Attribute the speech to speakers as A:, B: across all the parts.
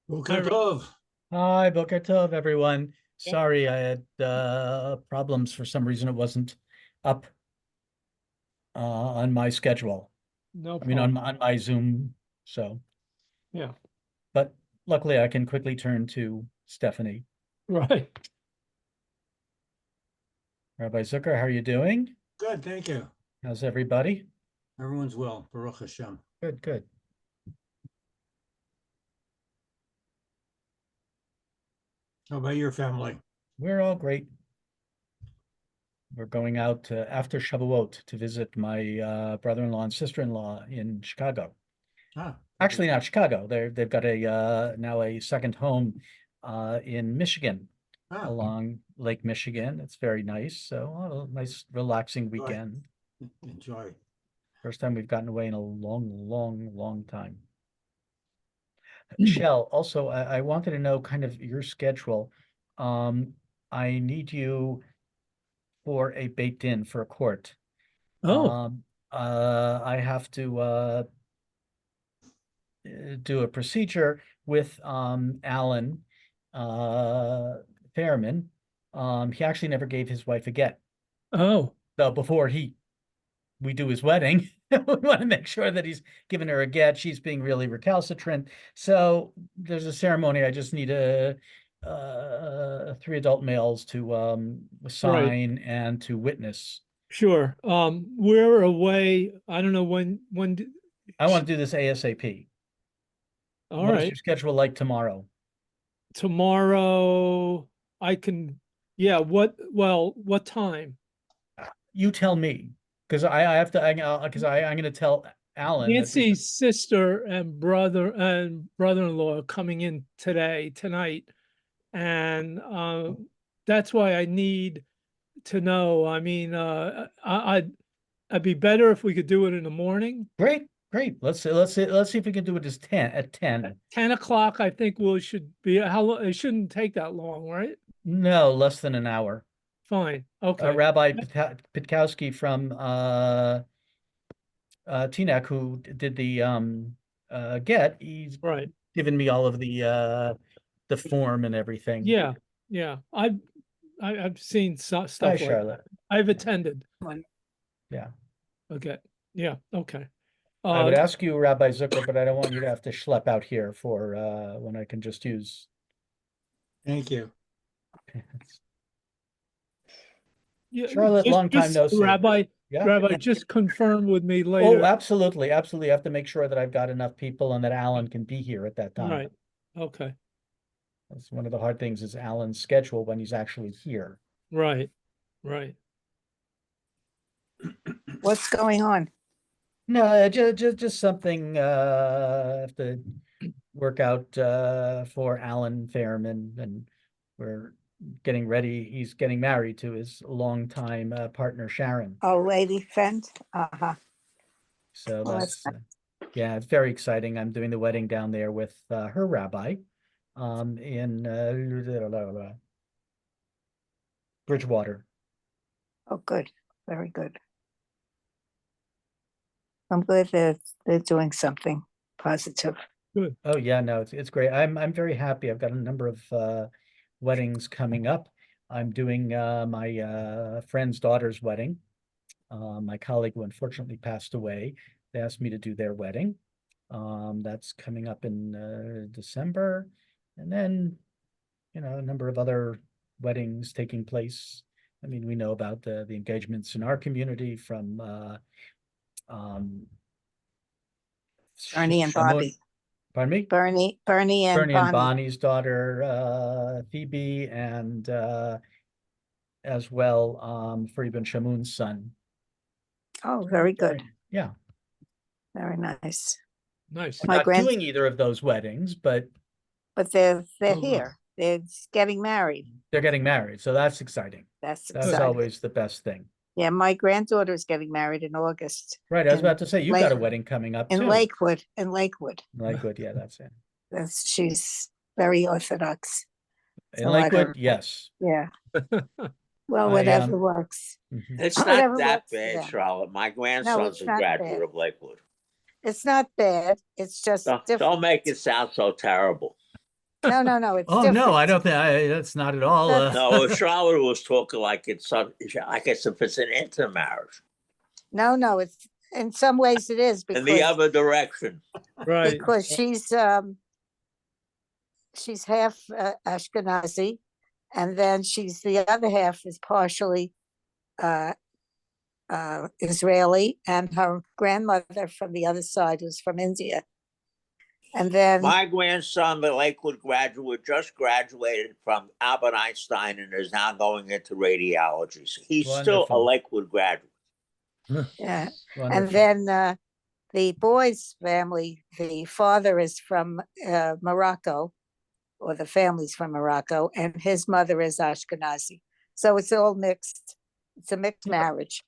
A: Boker Tov.
B: Hi, Boker Tov, everyone.
C: Yeah,
B: Sorry, I had problems for some reason. It wasn't up on my schedule.
C: no
B: I mean, on
C: problem.
B: my Zoom. So,
C: Yeah,
B: but luckily, I can quickly turn to Stephanie.
C: right.
B: Rabbi Zucker, how are you doing?
A: Good, thank you.
B: How's everybody?
A: Everyone's well. Baruch Hashem.
B: Good, good.
A: How about your family?
B: We're all great. We're going out after Shavuot to visit my brother-in-law and sister-in-law in Chicago.
A: Ah,
B: Actually, not Chicago. They've got a now a second home in Michigan,
A: ah,
B: along Lake Michigan. It's very nice. So a nice relaxing
A: enjoy.
B: weekend.
A: Enjoy.
B: First time we've gotten away in a long, long, long time. Shell, also, I wanted to know kind of your schedule. Um, I need you for a Beit Din for a court.
C: Oh,
B: I have to do a procedure with Alan uh Fairman. He actually never gave his wife a get.
C: oh,
B: So before we do his wedding, we want to make sure that he's given her a get. She's being really recalcitrant. So there's a ceremony. I just need three adult males to
C: right.
B: sign and to witness.
C: Sure. We're away. I don't know when
B: I want to do this ASAP.
C: all
B: What is
C: right.
B: your schedule like tomorrow?
C: Tomorrow I can, yeah, what time?
B: You tell me, because I have to, because I'm going to tell Alan that we,
C: Nancy's sister and brother-in-law are coming in tonight. And that's why I need to know. I mean, I'd be better if we could do it in the morning.
B: great, great. Let's see if we can do it as 10 at 10.
C: 10 o'clock, I think we should be, how long, it shouldn't take that long, right?
B: No, less than an hour.
C: Fine, okay,
B: Rabbi Pitkowski from Teaneck, who did the get, he's
C: right.
B: given me all of the form and everything.
C: Yeah, yeah. I've seen
B: Hi,
C: stuff like that.
B: Charlotte.
C: I've attended.
B: Yeah.
C: Okay, yeah, okay.
B: I would
C: Uh,
B: ask you, Rabbi Zucker, but I don't want you to have to schlep out here for when I can just use.
A: Thank you.
C: yeah,
B: Charlotte, long time
C: just
B: no see.
C: Rabbi,
B: Yeah.
C: Rabbi, just confirm with me
B: Oh,
C: later.
B: absolutely, absolutely. I have to make sure that I've got enough people and that Alan can be here at that time.
C: Right, okay,
B: That's one of the hard things is Alan's schedule when he's actually here.
C: right, right.
D: What's going on?
B: No, just something I have to work out for Alan Fairman, and we're getting ready. He's getting married to his longtime partner Sharon.
D: Oh, lady friend? Uh-huh.
B: So
D: Well, that's
B: that's yeah, it's very exciting. I'm doing the wedding down there with her rabbi in Bridgewater.
D: oh, good. Very good. I'm glad they're doing something positive.
C: Good.
B: Oh yeah, no, it's great. I'm very happy. I've got a number of weddings coming up. I'm doing my friend's daughter's wedding. My colleague who unfortunately passed away, they asked me to do their wedding. That's coming up in December, and then a number of other weddings taking place. I mean, we know about the engagements in our community from
D: Bernie and
B: Shamun,
D: Bobby.
B: pardon me?
D: Bernie and
B: Bernie and
D: Bonnie.
B: Bonnie's daughter, Phoebe, and as well, for Ibn Shamun's son.
D: Oh, very good.
B: Yeah.
D: Very nice.
C: Nice.
B: I'm
D: My
B: not
D: grand,
B: doing either of those weddings, but
D: but they're
A: Oh,
D: here. They're getting married.
B: they're getting married, so that's exciting.
D: That's
B: That's
D: exciting.
B: always the best thing.
D: Yeah, my granddaughter is getting married in August
B: Right, I was
D: in
B: about to say, you've got a wedding coming up
D: in
B: too.
D: Lakewood. In Lakewood.
B: Lakewood, yeah, that's it.
D: She's very Orthodox.
B: In
D: So I
B: Lakewood,
D: don't,
B: yes.
D: yeah. Well,
B: I
D: whatever works.
B: mhm.
E: It's
D: Whatever
E: not that
D: works for
E: bad,
D: them.
E: Charlotte. My grandson's
D: it's
E: a
D: not
E: graduate
D: bad.
E: of Lakewood.
D: It's not bad. It's just
E: Don't
D: different.
E: make it sound so terrible.
D: No, it's
B: Oh,
D: different.
B: no, I don't think that's not at all.
D: That's-
E: No, Charlotte was talking like it's like it's if it's an intermarriage.
D: No, it's, in some ways it is
E: In the
D: because,
E: other direction.
C: Right.
D: because she's half Ashkenazi, and then the other half is partially Israeli, and her grandmother from the other side was from India. And then,
E: My grandson, the Lakewood graduate, just graduated from Albert Einstein and is now going into radiology. So he's still a
B: Wonderful.
E: Lakewood graduate.
D: yeah, and
B: Wonderful.
D: then the boys' family, the father is from Morocco, or the family's from Morocco, and his mother is Ashkenazi. So it's all mixed. It's a mixed marriage.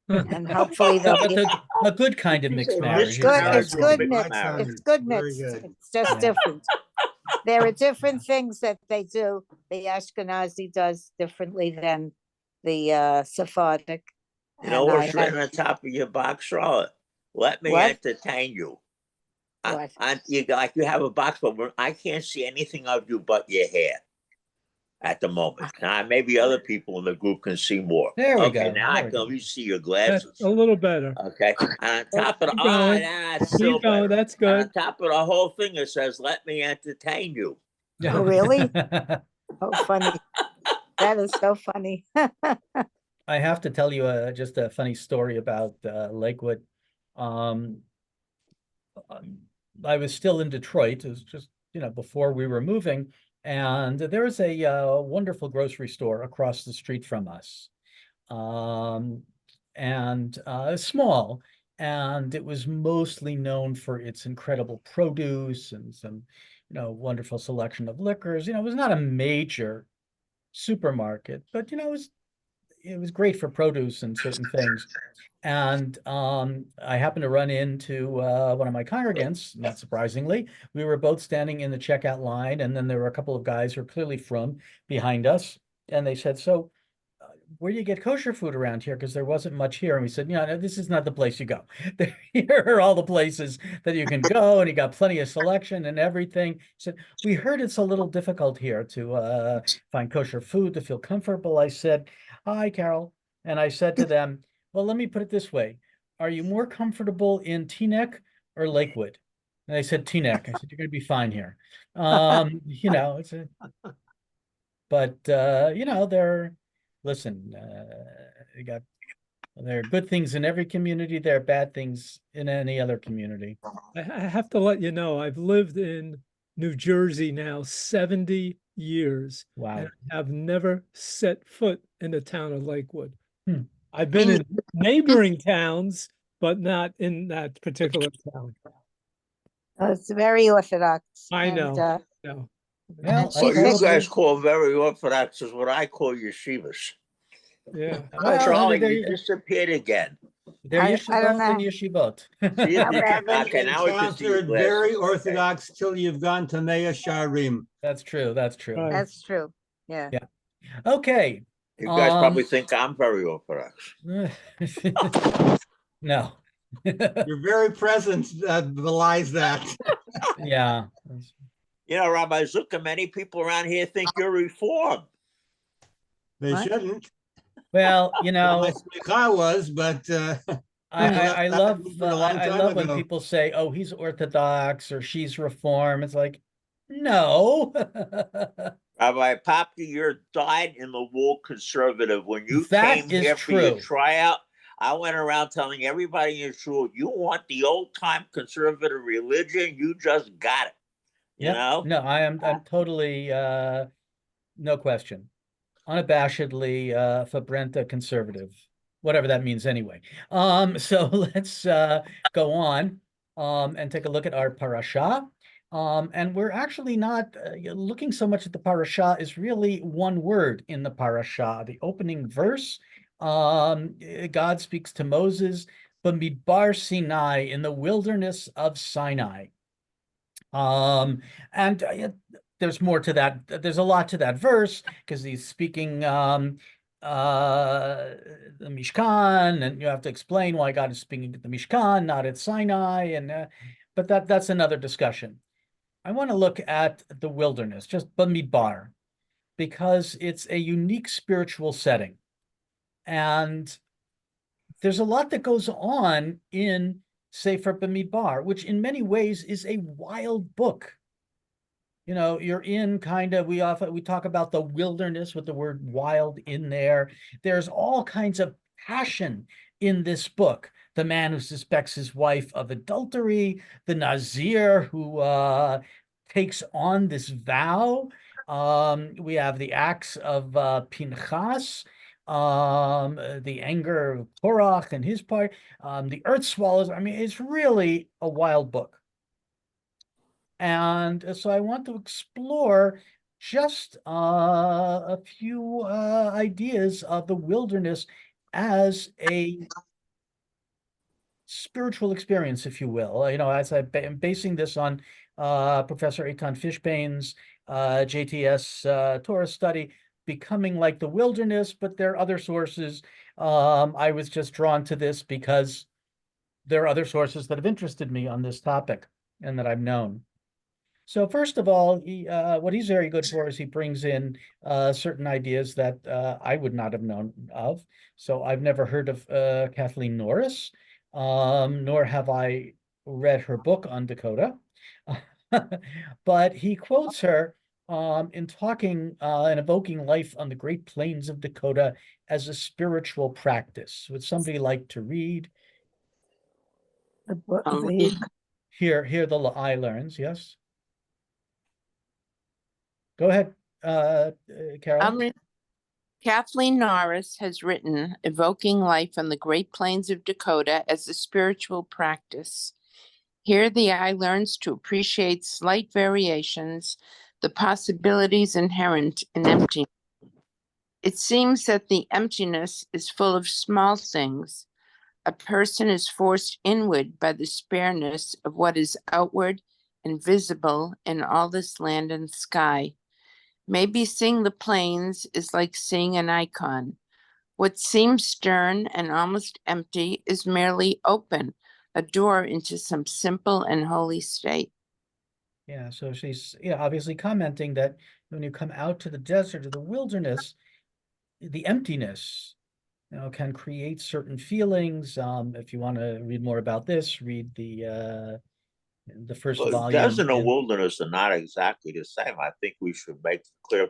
D: And hopefully they'll
B: But
D: be
B: a good kind of
E: You
B: mixed
E: say
B: marriage.
E: mixed
D: good.
E: marriage
D: It's
E: or
D: good
E: mixed
D: mixed.
E: marriage?
D: It's good
A: Very
D: mixed.
A: good.
D: It's just
B: Yeah.
D: different. There are different things that they do. The Ashkenazi does differently than the Sephardic.
E: You know
D: And
E: what's
D: I
E: written
D: have-
E: on top of your box, Charlotte? Let me
D: What?
E: entertain you.
D: What?
E: You have a box, but I can't see anything of you but your hair at the moment. Now, maybe other people in the group can see more.
B: There we
E: Okay,
B: go.
E: now I
B: There we
E: can
B: go.
E: at least see your
C: That's
E: glasses.
C: a little better.
E: Okay, and on top of
C: Keep going.
E: that's still
C: Keep going.
E: better.
C: That's
E: And on
C: good.
E: top of the whole thing, it says, "Let me entertain you."
D: Oh, really? Oh, funny. That is so funny.
B: I have to tell you just a funny story about Lakewood. I was still in Detroit. It was just, before we were moving. And there was a wonderful grocery store across the street from us. And small. And it was mostly known for its incredible produce and some, wonderful selection of liquors. It was not a major supermarket, but it was great for produce and certain things. And I happened to run into one of my congregants, not surprisingly. We were both standing in the checkout line, and then there were a couple of guys who were clearly from behind us. And they said, "So where do you get kosher food around here? Because there wasn't much here." And we said, "No, this is not the place you go. Here are all the places that you can go, and you got plenty of selection and everything." He said, "We heard it's a little difficult here to find kosher food, to feel comfortable." I said, "Hi, Carol." And I said to them, "Well, let me put it this way. Are you more comfortable in Teaneck or Lakewood?" And they said, "Teaneck." I said, "You're going to be fine here." It's but listen, there are good things in every community. There are bad things in any other community.
C: I have to let you know, I've lived in New Jersey now 70 years.
B: Wow.
C: And I have never set foot in the town of Lakewood.
B: Hmm.
C: I've been in neighboring towns, but not in that particular town.
D: It's very Orthodox.
C: I
D: and,
C: know. No.
B: Well,
D: And
B: I
E: What
D: she
E: you
D: said-
E: guys call very orthodox is what I call yeshivas.
C: Yeah.
B: Well,
E: Charlie,
B: there
E: you
B: you-
E: disappeared again.
B: They're
D: I don't
B: yeshivot and
D: know.
B: yeshivot.
E: See you
D: How
E: think-
D: bad-
E: okay, now I can see your
A: Encountered
E: glasses.
A: very
E: Okay.
A: orthodox till you've gone to Mea Sharim.
B: That's true. That's true.
C: Right.
D: That's true. Yeah.
B: Yeah. Okay.
E: You guys
B: Um,
E: probably think I'm very orthodox.
B: No.
A: Your very presence belies that.
B: Yeah.
E: Rabbi Zucker, many people around here think you're reformed.
A: They
D: What?
A: shouldn't.
B: Well,
A: My smicha was, but
B: I
A: that
B: love
A: movement a long
B: I
A: time
B: love when
A: ago.
B: people say, "Oh, he's Orthodox" or "She's Reform." It's like, no.
E: Rabbi Popke, you're dyed-in-the-wool conservative. When you
B: That
E: came
B: is
E: here for your
B: true.
E: tryout, I went around telling everybody in your shul, you want the old-time conservative religion, you just got it. You
B: Yep.
E: know?
B: No, I'm totally no question. Unabashedly Fabrenta conservative. Whatever that means anyway. So let's go on and take a look at our parasha. And we're actually not looking so much at the parasha is really one word in the parasha. The opening verse, God speaks to Moses, Bamidbar Sinai, in the wilderness of Sinai. And there's more to that. There's a lot to that verse because he's speaking the Mishkan, and you have to explain why God is speaking at the Mishkan, not at Sinai, and but that's another discussion. I want to look at the wilderness, just Bamidbar, because it's a unique spiritual setting. And there's a lot that goes on in Sefer Bamidbar, which in many ways is a wild book. You know, you're in kind of, we talk about the wilderness with the word wild in there. There's all kinds of passion in this book. The man who suspects his wife of adultery, the Nazir who takes on this vow. We have the acts of Pinchas, the anger of Korach and his part, the earth swallows. I mean, it's really a wild book. And so I want to explore just a few ideas of the wilderness as a spiritual experience, if you will. You know, as I'm basing this on Professor Eitan Fishbane's JTS Torah study, Becoming Like the Wilderness, but there are other sources. I was just drawn to this because there are other sources that have interested me on this topic and that I've known. So first of all, what he's very good for is he brings in certain ideas that I would not have known of. So I've never heard of Kathleen Norris, nor have I read her book on Dakota. But he quotes her in talking and evoking life on the Great Plains of Dakota as a spiritual practice. Would somebody like to read?
D: The book,
F: I'll
D: the,
F: read.
B: Here the I learns, yes. Go ahead, Carol.
F: Kathleen Norris has written Evoking Life on the Great Plains of Dakota as a Spiritual Practice. Here the eye learns to appreciate slight variations, the possibilities inherent in emptiness. It seems that the emptiness is full of small things. A person is forced inward by the spareness of what is outward and visible in all this land and sky. Maybe seeing the plains is like seeing an icon. What seems stern and almost empty is merely open, a door into some simple and holy state.
B: Yeah, so she's obviously commenting that when you come out to the desert or the wilderness, the emptiness, can create certain feelings. If you want to read more about this, read the first volume.
E: Desert and wilderness are not exactly the same. I think we should make a clear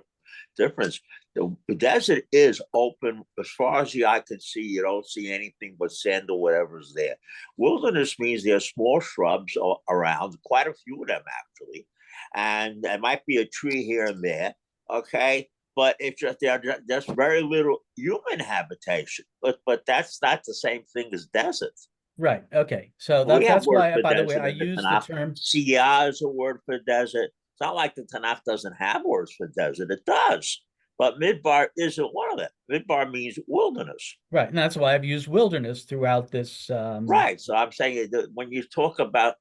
E: difference. The desert is open as far as the eye can see. You don't see anything but sand or whatever's there. Wilderness means there are small shrubs around, quite a few of them actually, and there might be a tree here and there. Okay, but it's just there's very little human habitation. But that's not the same thing as desert.
B: Right. Okay. So
E: We have
B: that's why,
E: words for
B: by the way,
E: desert
B: I
E: in the
B: use the
E: Tanakh.
B: term.
E: Siyah is a word for desert. It's not like the Tanakh doesn't have words for desert. It does. But Midbar isn't one of them. Midbar means wilderness.
B: Right. And that's why I've used wilderness throughout this.
E: Right. So I'm saying that when you talk about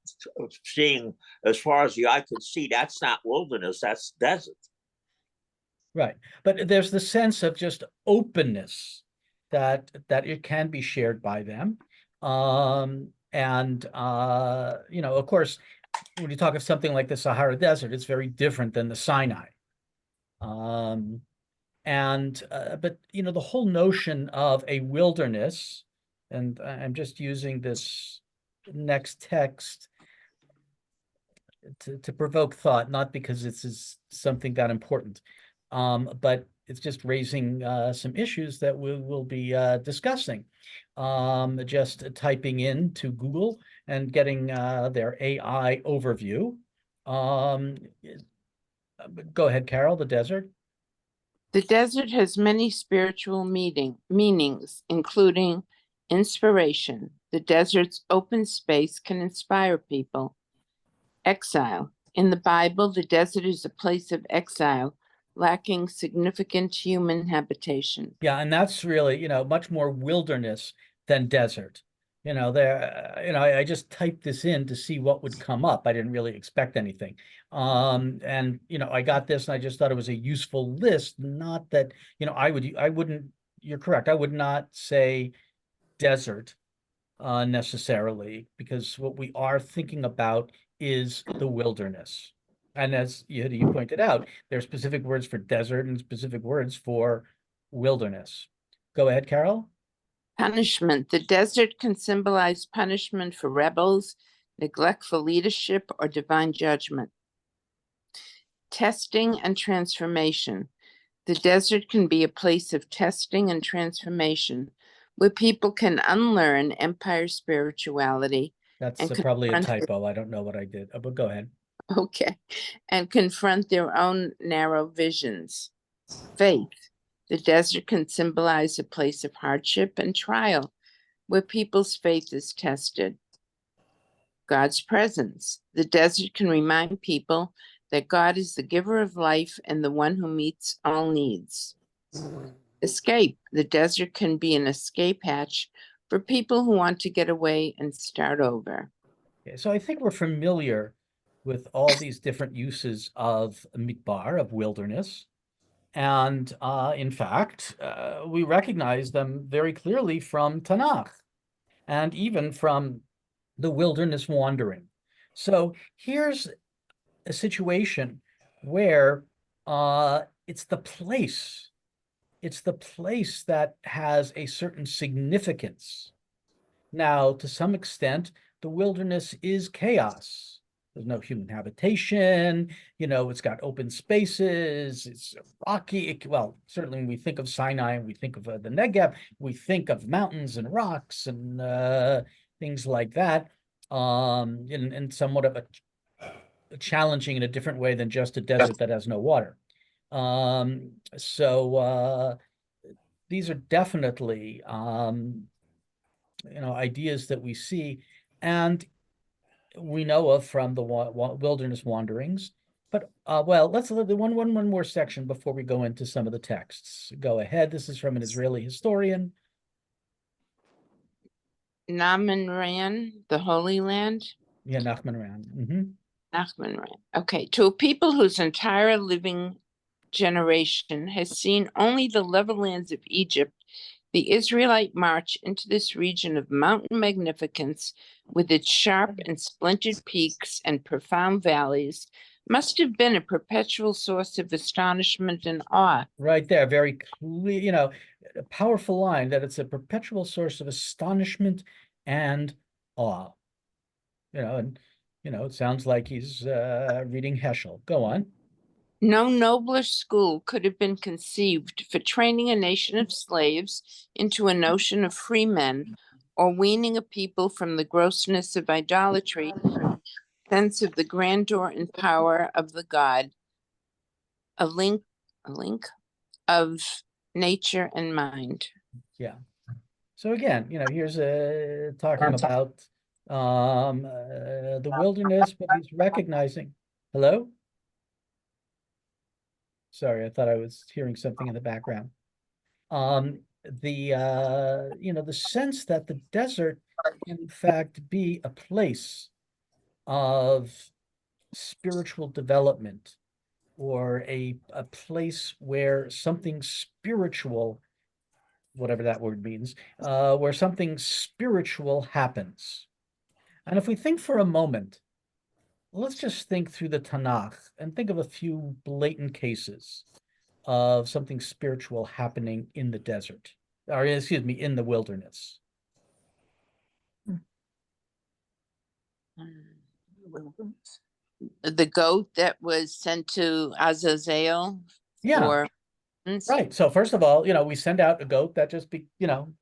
E: seeing as far as the eye can see, that's not wilderness, that's desert.
B: Right. But there's the sense of just openness that it can be shared by them. And of course, when you talk of something like the Sahara Desert, it's very different than the Sinai. But the whole notion of a wilderness, and I'm just using this next text to provoke thought, not because this is something that important, but it's just raising some issues that we will be discussing. Just typing into Google and getting their AI overview. Go ahead, Carol, the desert.
F: The desert has many spiritual meanings, including inspiration. The desert's open space can inspire people. Exile. In the Bible, the desert is a place of exile, lacking significant human habitation.
B: Yeah, and that's really, much more wilderness than desert. I just typed this in to see what would come up. I didn't really expect anything. I got this and I just thought it was a useful list. Not that, I wouldn't, you're correct. I would not say desert necessarily, because what we are thinking about is the wilderness. And as you pointed out, there are specific words for desert and specific words for wilderness. Go ahead, Carol.
F: Punishment. The desert can symbolize punishment for rebels, neglectful leadership, or divine judgment. Testing and transformation. The desert can be a place of testing and transformation, where people can unlearn empire spirituality.
B: That's
F: And
B: probably a
F: confront
B: typo. I don't know what I did, but go ahead.
F: Okay, and confront their own narrow visions. Faith. The desert can symbolize a place of hardship and trial, where people's faith is tested. God's presence. The desert can remind people that God is the giver of life and the one who meets all needs. Escape. The desert can be an escape hatch for people who want to get away and start over.
B: Okay, so I think we're familiar with all these different uses of midbar, of wilderness. And in fact, we recognize them very clearly from Tanakh and even from the wilderness wandering. So here's a situation where it's the place that has a certain significance. Now, to some extent, the wilderness is chaos. There's no human habitation, it's got open spaces, it's rocky. Well, certainly when we think of Sinai, we think of the Negev, we think of mountains and rocks and things like that, and somewhat of a challenging in a different way than just a desert that has no water. So these are definitely ideas that we see and we know of from the wilderness wanderings. But well, let's look at one more section before we go into some of the texts. Go ahead. This is from an Israeli historian.
F: Naaman Ran, the Holy Land.
B: Yeah, Nachman Ran.
F: Nachman Ran. Okay, to a people whose entire living generation has seen only the level lands of Egypt, the Israelite march into this region of mountain magnificence with its sharp and splintered peaks and profound valleys must have been a perpetual source of astonishment and awe.
B: Right there, very clear, a powerful line that it's a perpetual source of astonishment and awe. And it sounds like he's reading Heschel. Go on.
F: No nobler school could have been conceived for training a nation of slaves into a notion of free men, or weaning a people from the grossness of idolatry, sense of the grandeur and power of the God, a link of nature and mind.
B: Yeah. So again, here's talking about the wilderness, but he's recognizing. Hello? Sorry, I thought I was hearing something in the background. The sense that the desert can in fact be a place of spiritual development, or a place where something spiritual, whatever that word means, where something spiritual happens. And if we think for a moment, let's just think through the Tanakh and think of a few blatant cases of something spiritual happening in the desert, or excuse me, in the wilderness.
F: The goat that was sent to Azazel.
B: Yeah. Right. So first of all, we send out a goat that just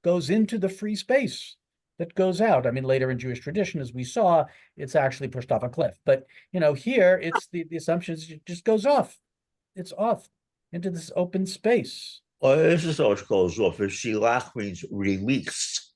B: goes into the free space that goes out. I mean, later in Jewish tradition, as we saw, it's actually pushed off a cliff. But here it's the assumption is it just goes off. It's off into this open space.
E: Well, this is how it goes off. Shilach means release.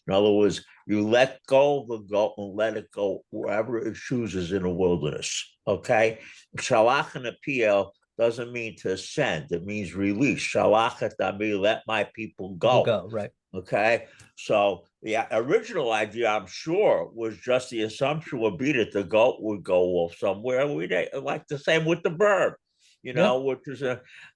E: In other words, you let go of the goat and let it go wherever it chooses in the wilderness. Okay? Shalach in the PL doesn't mean to send. It means release. Shalach means let my people go.
B: Go, right.
E: Okay? So the original idea, I'm sure, was just the assumption would be that the goat would go off somewhere. Like the same with the bird, which is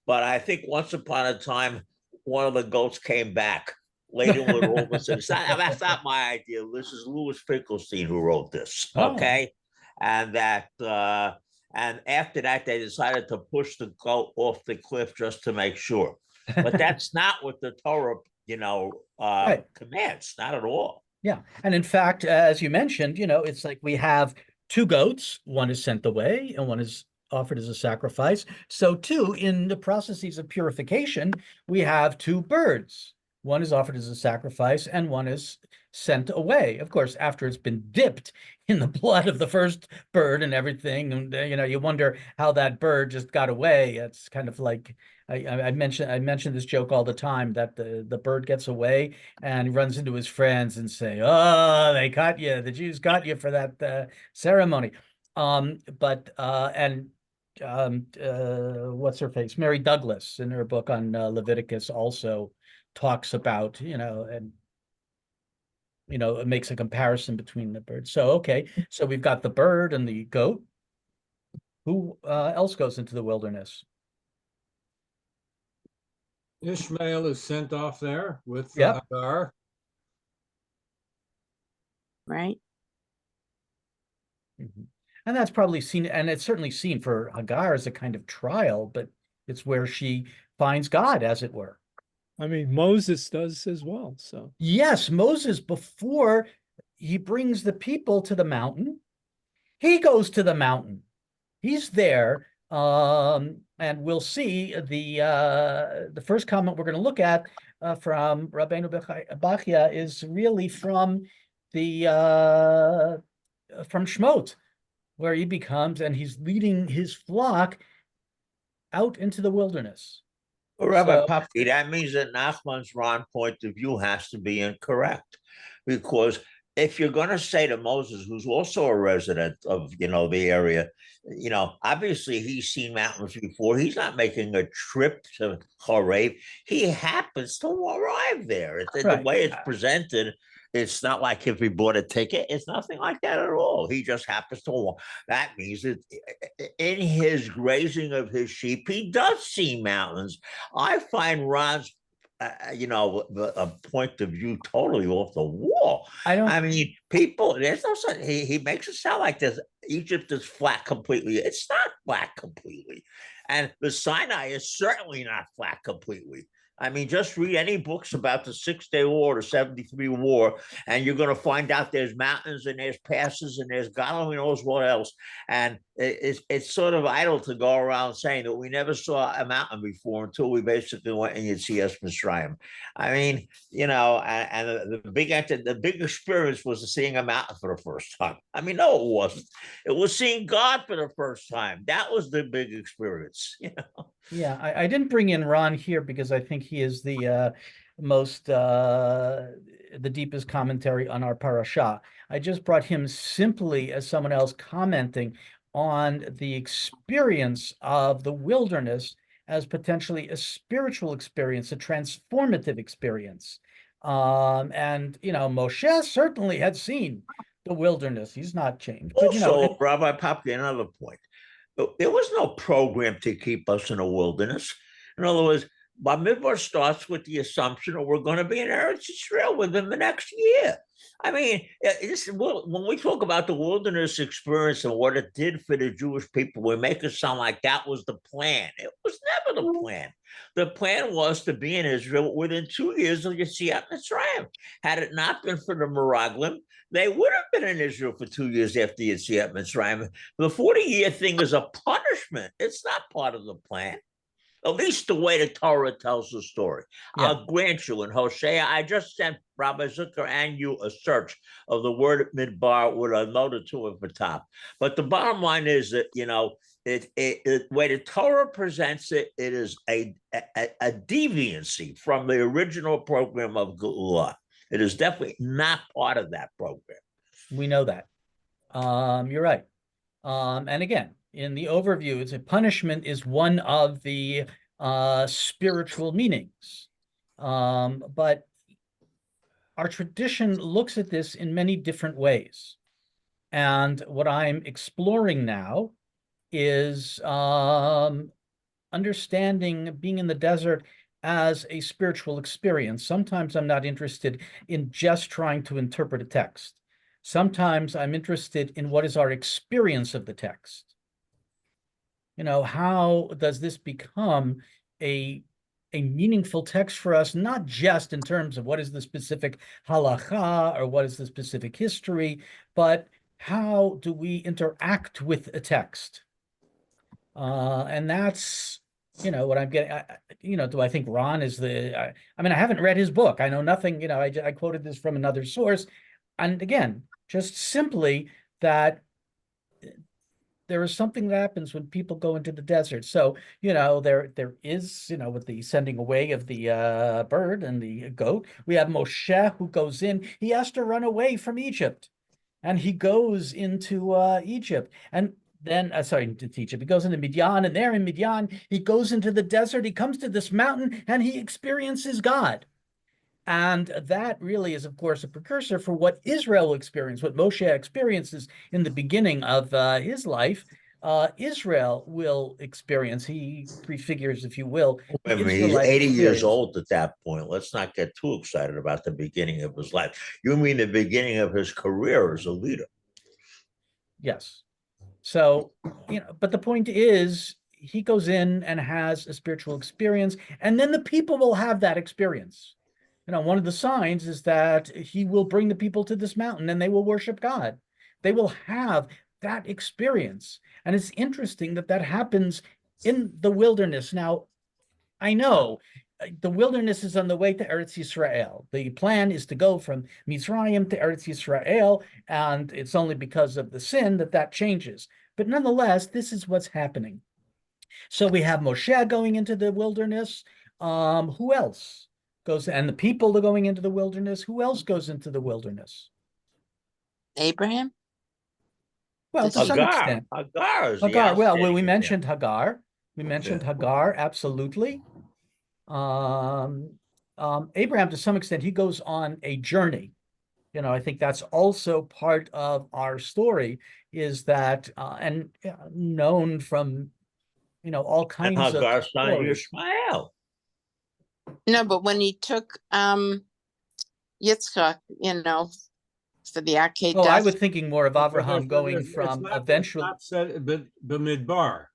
E: but I think once upon a time, one of the goats came back later with all this. That's not my idea. This is Louis Finkelstein who wrote this. Okay. And that And after that, they decided to push the goat off the cliff just to make sure. But that's not what the Torah,
B: Right.
E: commands, not at all.
B: Yeah. And in fact, as you mentioned, it's like we have two goats, one is sent away and one is offered as a sacrifice. So too, in the processes of purification, we have two birds. One is offered as a sacrifice and one is sent away. Of course, after it's been dipped in the blood of the first bird and everything, and you wonder how that bird just got away. It's kind of like I mention this joke all the time, that the bird gets away and runs into his friends and say, "Oh, they caught you. The Jews got you for that ceremony." What's her face? Mary Douglas, in her book on Leviticus, also talks about, and it makes a comparison between the birds. So okay, so we've got the bird and the goat. Who else goes into the wilderness?
A: Ishmael is sent off there with
B: Yep.
A: Hagar.
F: right?
B: Mhm. And that's probably seen, and it's certainly seen for Hagar as a kind of trial, but it's where she finds God, as it were.
C: I mean, Moses does as well. So
B: Yes, Moses, before he brings the people to the mountain, he goes to the mountain. He's there. And we'll see the first comment we're going to look at from Rabbeinu Bachya is really from from Shmot, where he becomes, and he's leading his flock out into the wilderness.
E: Well, Rabbi
B: So-
E: Papki, that means that Nachman's Ron point of view has to be incorrect. Because if you're going to say to Moses, who's also a resident of, the area, obviously he's seen mountains before. He's not making a trip to Horeb. He happens to arrive there. The
B: Right.
E: way it's presented, it's not like if he bought a ticket. It's nothing like that at all. He just happens to. That means that in his grazing of his sheep, he does see mountains. I find Ron's, a point of view totally off the wall. I mean, people, there's no such, he makes it sound like Egypt is flat completely. It's not flat completely. And the Sinai is certainly not flat completely. I mean, just read any books about the 6-Day War, the 73 War, and you're going to find out there's mountains and there's passes and there's God only knows what else. And it's sort of idle to go around saying that we never saw a mountain before until we basically went and you'd see Mitzrayim. I mean, and the big experience was seeing a mountain for the first time. I mean, no, it wasn't. It was seeing God for the first time. That was the big experience,
B: Yeah, I didn't bring in Ron here because I think he is the deepest commentary on our parasha. I just brought him simply as someone else commenting on the experience of the wilderness as potentially a spiritual experience, a transformative experience. And Moshe certainly had seen the wilderness. He's not changed. But
E: also, Rabbi Popke, another point. There was no program to keep us in a wilderness. In other words, Bamidbar starts with the assumption that we're going to be in Eretz Yisrael within the next year. I mean, when we talk about the wilderness experience and what it did for the Jewish people, we make it sound like that was the plan. It was never the plan. The plan was to be in Israel within 2 years of Yetziat Mitzrayim. Had it not been for the Meraglim, they would have been in Israel for 2 years after Yetziat Mitzrayim. The 40-year thing is a punishment. It's not part of the plan. At least the way the Torah tells the story. Yeah. I'll grant you in Hosea, I just sent Rabbi Zucker and you a search of the word midbar with a note or two at the top. But the bottom line is that, the way the Torah presents it, it is a deviancy from the original program of Geula. It is definitely not part of that program.
B: We know that. You're right. And again, in the overview, it's a punishment is one of the spiritual meanings. But our tradition looks at this in many different ways. And what I'm exploring now is understanding being in the desert as a spiritual experience. Sometimes I'm not interested in just trying to interpret a text. Sometimes I'm interested in what is our experience of the text. how does this become a meaningful text for us, not just in terms of what is the specific halacha or what is the specific history, but how do we interact with a text? And that's, what I'm getting. Do I think Ron is I mean, I haven't read his book. I know nothing. I quoted this from another source, and again, just simply that there is something that happens when people go into the desert. So, there is, with the sending away of the bird and the goat, we have Moshe who goes in. He has to run away from Egypt, and he goes into Egypt, and then sorry, to Egypt. He goes into Midian, and there in Midian, he goes into the desert. He comes to this mountain, and he experiences God. And that really is, of course, a precursor for what Israel experienced, what Moshe experiences in the beginning of his life. Israel will experience. He prefigures, if you will.
E: I mean, he's 80 years old at that point. Let's not get too excited about the beginning of his life. You mean the beginning of his career as a leader?
B: Yes. So, but the point is, he goes in and has a spiritual experience, and then the people will have that experience. One of the signs is that he will bring the people to this mountain and they will worship God. They will have that experience. And it's interesting that that happens in the wilderness. Now, I know the wilderness is on the way to Eretz Yisrael. The plan is to go from Mizraim to Eretz Yisrael, and it's only because of the sin that changes. But nonetheless, this is what's happening. So we have Moshe going into the wilderness. Who else goes? And the people are going into the wilderness. Who else goes into the wilderness?
F: Abraham?
B: Well, to some extent.
E: Hagar is
B: Hagar. Well, we mentioned Hagar. We mentioned Hagar, absolutely. Abraham, to some extent, he goes on a journey. I think that's also part of our story, is that, and known from, all kinds of
E: Hagar's son
B: stories.
E: Ishmael.
F: No, but when he took Yitzchak, for the Akedah.
B: Oh, I was thinking more of Abraham going
A: It's
B: from
A: not-
B: eventually.
A: it's not said, but Bamidbar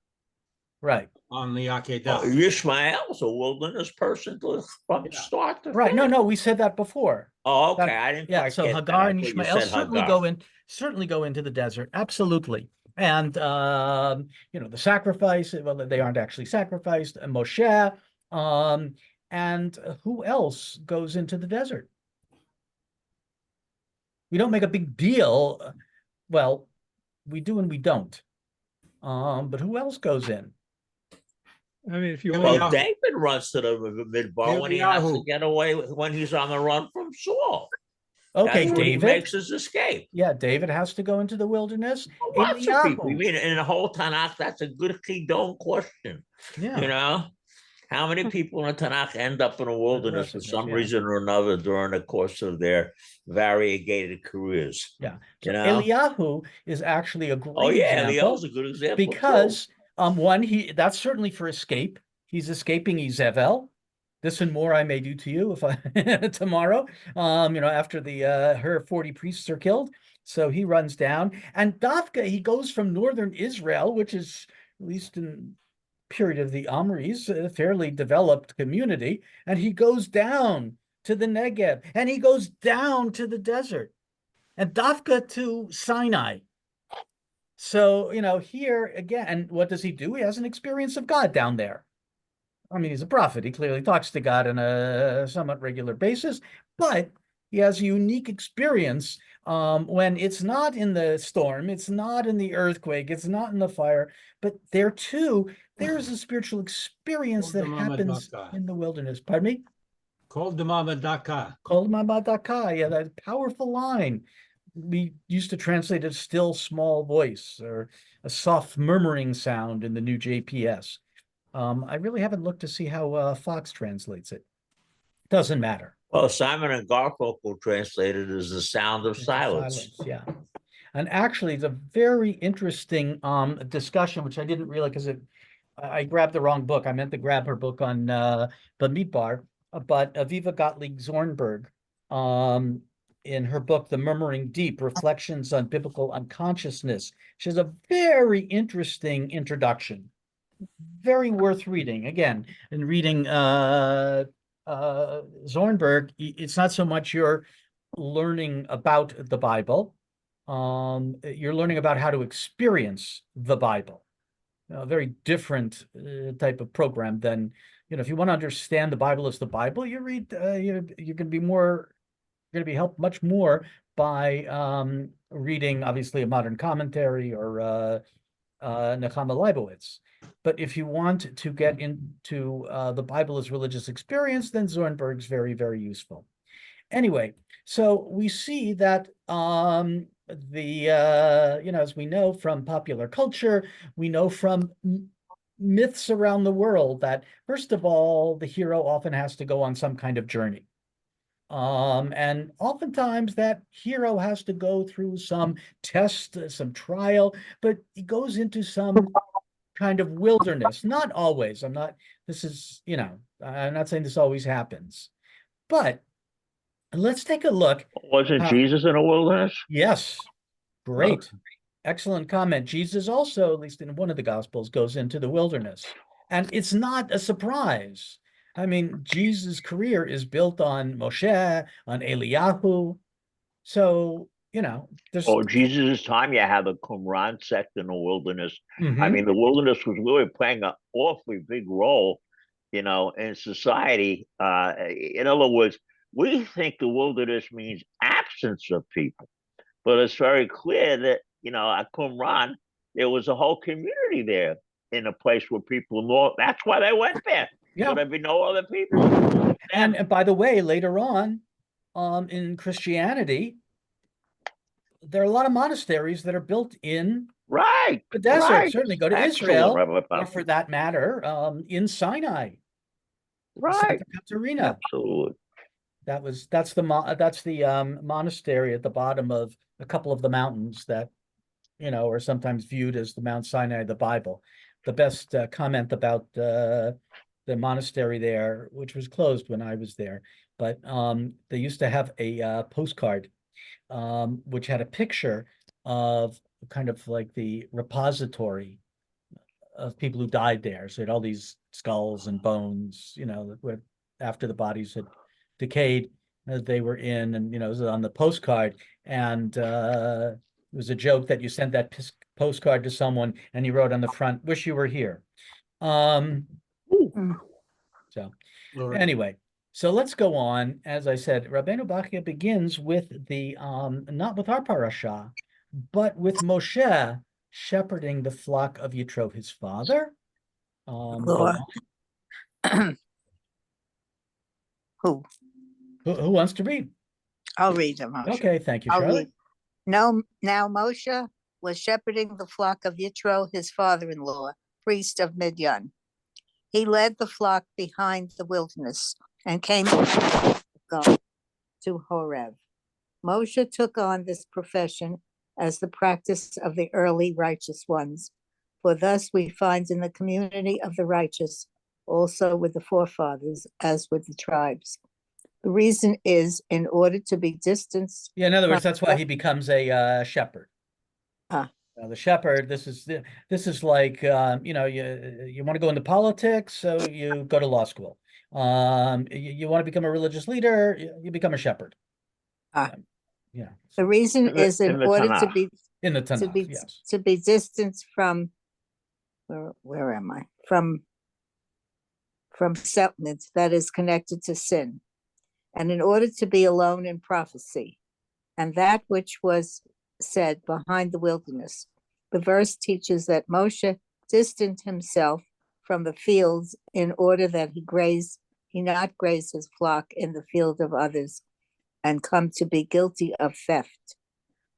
B: Right.
A: on the Akedah.
E: Ishmael's a wilderness person from start to
B: Right.
E: finish.
B: No, we said that before.
E: Oh, okay. I didn't.
B: Yeah. So
E: get
B: Hagar
E: that.
B: and
E: I thought you
B: Ishmael
E: said
B: certainly
E: Hagar.
B: go into the desert. Absolutely. And the sacrifice, well, they aren't actually sacrificed. Moshe, and who else goes into the desert? We don't make a big deal. Well, we do and we don't. But who else goes in?
C: I mean, if you
A: Well,
C: want,
E: David runs to the midbar when he has to get away, when he's on the run from Saul.
B: Okay,
E: That's when
B: David.
E: he makes his escape.
B: Yeah, David has to go into the wilderness.
E: Lots of people. You mean in the whole Tanakh? That's a good Chidon question.
B: Yeah.
E: How many people in the Tanakh end up in a wilderness for some reason or another during the course of their variegated careers?
B: Yeah. So Eliyahu is actually a great example.
E: Eliyahu's a good example
B: because that's certainly for escape. He's escaping Izebel. This and more I may do to you if I tomorrow. After her 40 priests are killed. So he runs down, and Dafka, he goes from northern Israel, which is, at least in period of the Omris, a fairly developed community, and he goes down to the Negev, and he goes down to the desert, and Dafka to Sinai. So, here again, and what does he do? He has an experience of God down there. I mean, he's a prophet. He clearly talks to God on a somewhat regular basis, but he has a unique experience when it's not in the storm, it's not in the earthquake, it's not in the fire, but there too, there's a spiritual experience that happens in the wilderness. Pardon me?
A: Kol Dama Daka.
B: Kol Dama Daka. Yeah, that powerful line. We used to translate a still small voice or a soft murmuring sound in the new JPS. I really haven't looked to see how Fox translates it. Doesn't matter.
E: Well, Simon and Garfunkel translated as the sound of silence.
B: Yeah. And actually, it's a very interesting discussion, which I didn't realize because I grabbed the wrong book. I meant to grab her book on Bamidbar, but Aviva Gottlieb Zornberg, in her book, The Murmuring Deep, Reflections on Biblical Unconsciousness, she has a very interesting introduction very worth reading. Again, in reading Zornberg, it's not so much you're learning about the Bible, you're learning about how to experience the Bible. A very different type of program than, if you want to understand the Bible as the Bible, you read, you're going to be helped much more by reading, obviously, a modern commentary or Nechama Leibowitz. But if you want to get into the Bible as religious experience, then Zornberg's very, very useful. Anyway, so we see that as we know from popular culture, we know from myths around the world that, first of all, the hero often has to go on some kind of journey. And oftentimes that hero has to go through some test, some trial, but he goes into some kind of wilderness. Not always. I'm not saying this always happens, but let's take a look.
E: Wasn't Jesus in a wilderness?
B: Yes. Great. Excellent comment. Jesus also, at least in one of the Gospels, goes into the wilderness. And it's not a surprise. I mean, Jesus' career is built on Moshe, on Eliyahu. So, there's...
E: Oh, Jesus' time, you had the Qumran sect in the wilderness.
B: Mhm.
E: I mean, the wilderness was really playing an awfully big role, in society. In other words, we think the wilderness means absence of people, but it's very clear that, at Qumran, there was a whole community there in a place where people know. That's why they went there.
B: Yeah.
E: So there'd be no other people.
B: And by the way, later on, in Christianity, there are a lot of monasteries that are built in
E: Right.
B: the desert.
E: Right.
B: Certainly go to
E: Excellent,
B: Israel, or for that matter, in Sinai,
E: right.
B: Santa Caterina.
E: Absolutely.
B: That's the monastery at the bottom of a couple of the mountains that, are sometimes viewed as the Mount Sinai of the Bible. The best comment about the monastery there, which was closed when I was there, but they used to have a postcard which had a picture of kind of like the repository of people who died there. So it had all these skulls and bones, after the bodies had decayed, they were in, and, it was on the postcard. And it was a joke that you sent that postcard to someone and you wrote on the front, "Wish you were here." So anyway, so let's go on. As I said, Rabbeinu Bachya begins with the not with our parasha, but with Moshe shepherding the flock of Yitro, his father. Go on.
D: Who?
B: Who wants to read?
D: I'll read them. Moshe.
B: Okay, thank you,
D: I'll
B: Charlotte.
D: read. Now Moshe was shepherding the flock of Yitro, his father-in-law, priest of Midian. He led the flock behind the wilderness and came to Horeb. Moshe took on this profession as the practice of the early righteous ones, for thus we find in the community of the righteous, also with the forefathers, as with the tribes. The reason is in order to be distanced.
B: Yeah, in other words, that's why he becomes a shepherd. The shepherd, this is like, you want to go into politics, so you go to law school. You want to become a religious leader, you become a shepherd. Yeah.
D: The reason is in order to be
B: in the Tanakh, yes.
D: To be distanced from, where am I? From settlement that is connected to sin, and in order to be alone in prophecy, and that which was said behind the wilderness. The verse teaches that Moshe distanced himself from the fields in order that he not graze his flock in the field of others and come to be guilty of theft.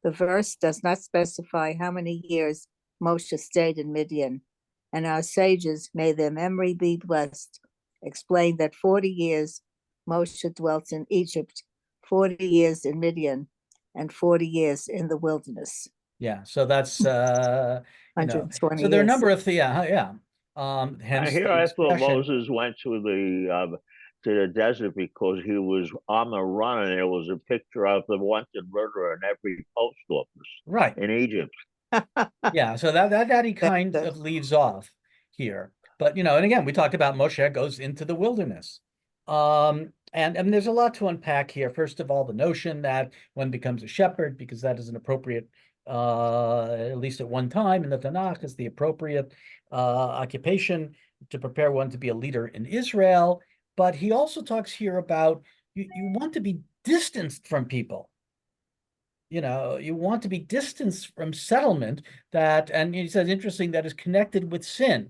D: The verse does not specify how many years Moshe stayed in Midian, and our sages, may their memory be blessed, explain that 40 years Moshe dwelt in Egypt, 40 years in Midian, and 40 years in the wilderness.
B: Yeah, so that's
D: 120
B: so there are a
D: years.
B: number of hence
E: Here I thought Moses went to the desert because he was on the run, and there was a picture of the wanted murderer in every post office,
B: right,
E: in Egypt.
B: Yeah, so that he kind of leaves off. here. But, and again, we talked about Moshe goes into the wilderness. And there's a lot to unpack here. First of all, the notion that one becomes a shepherd, because that is an appropriate, at least at one time in the Tanakh, is the appropriate occupation to prepare one to be a leader in Israel. But he also talks here about you want to be distanced from people. You want to be distanced from settlement and he says, interesting, that is connected with sin.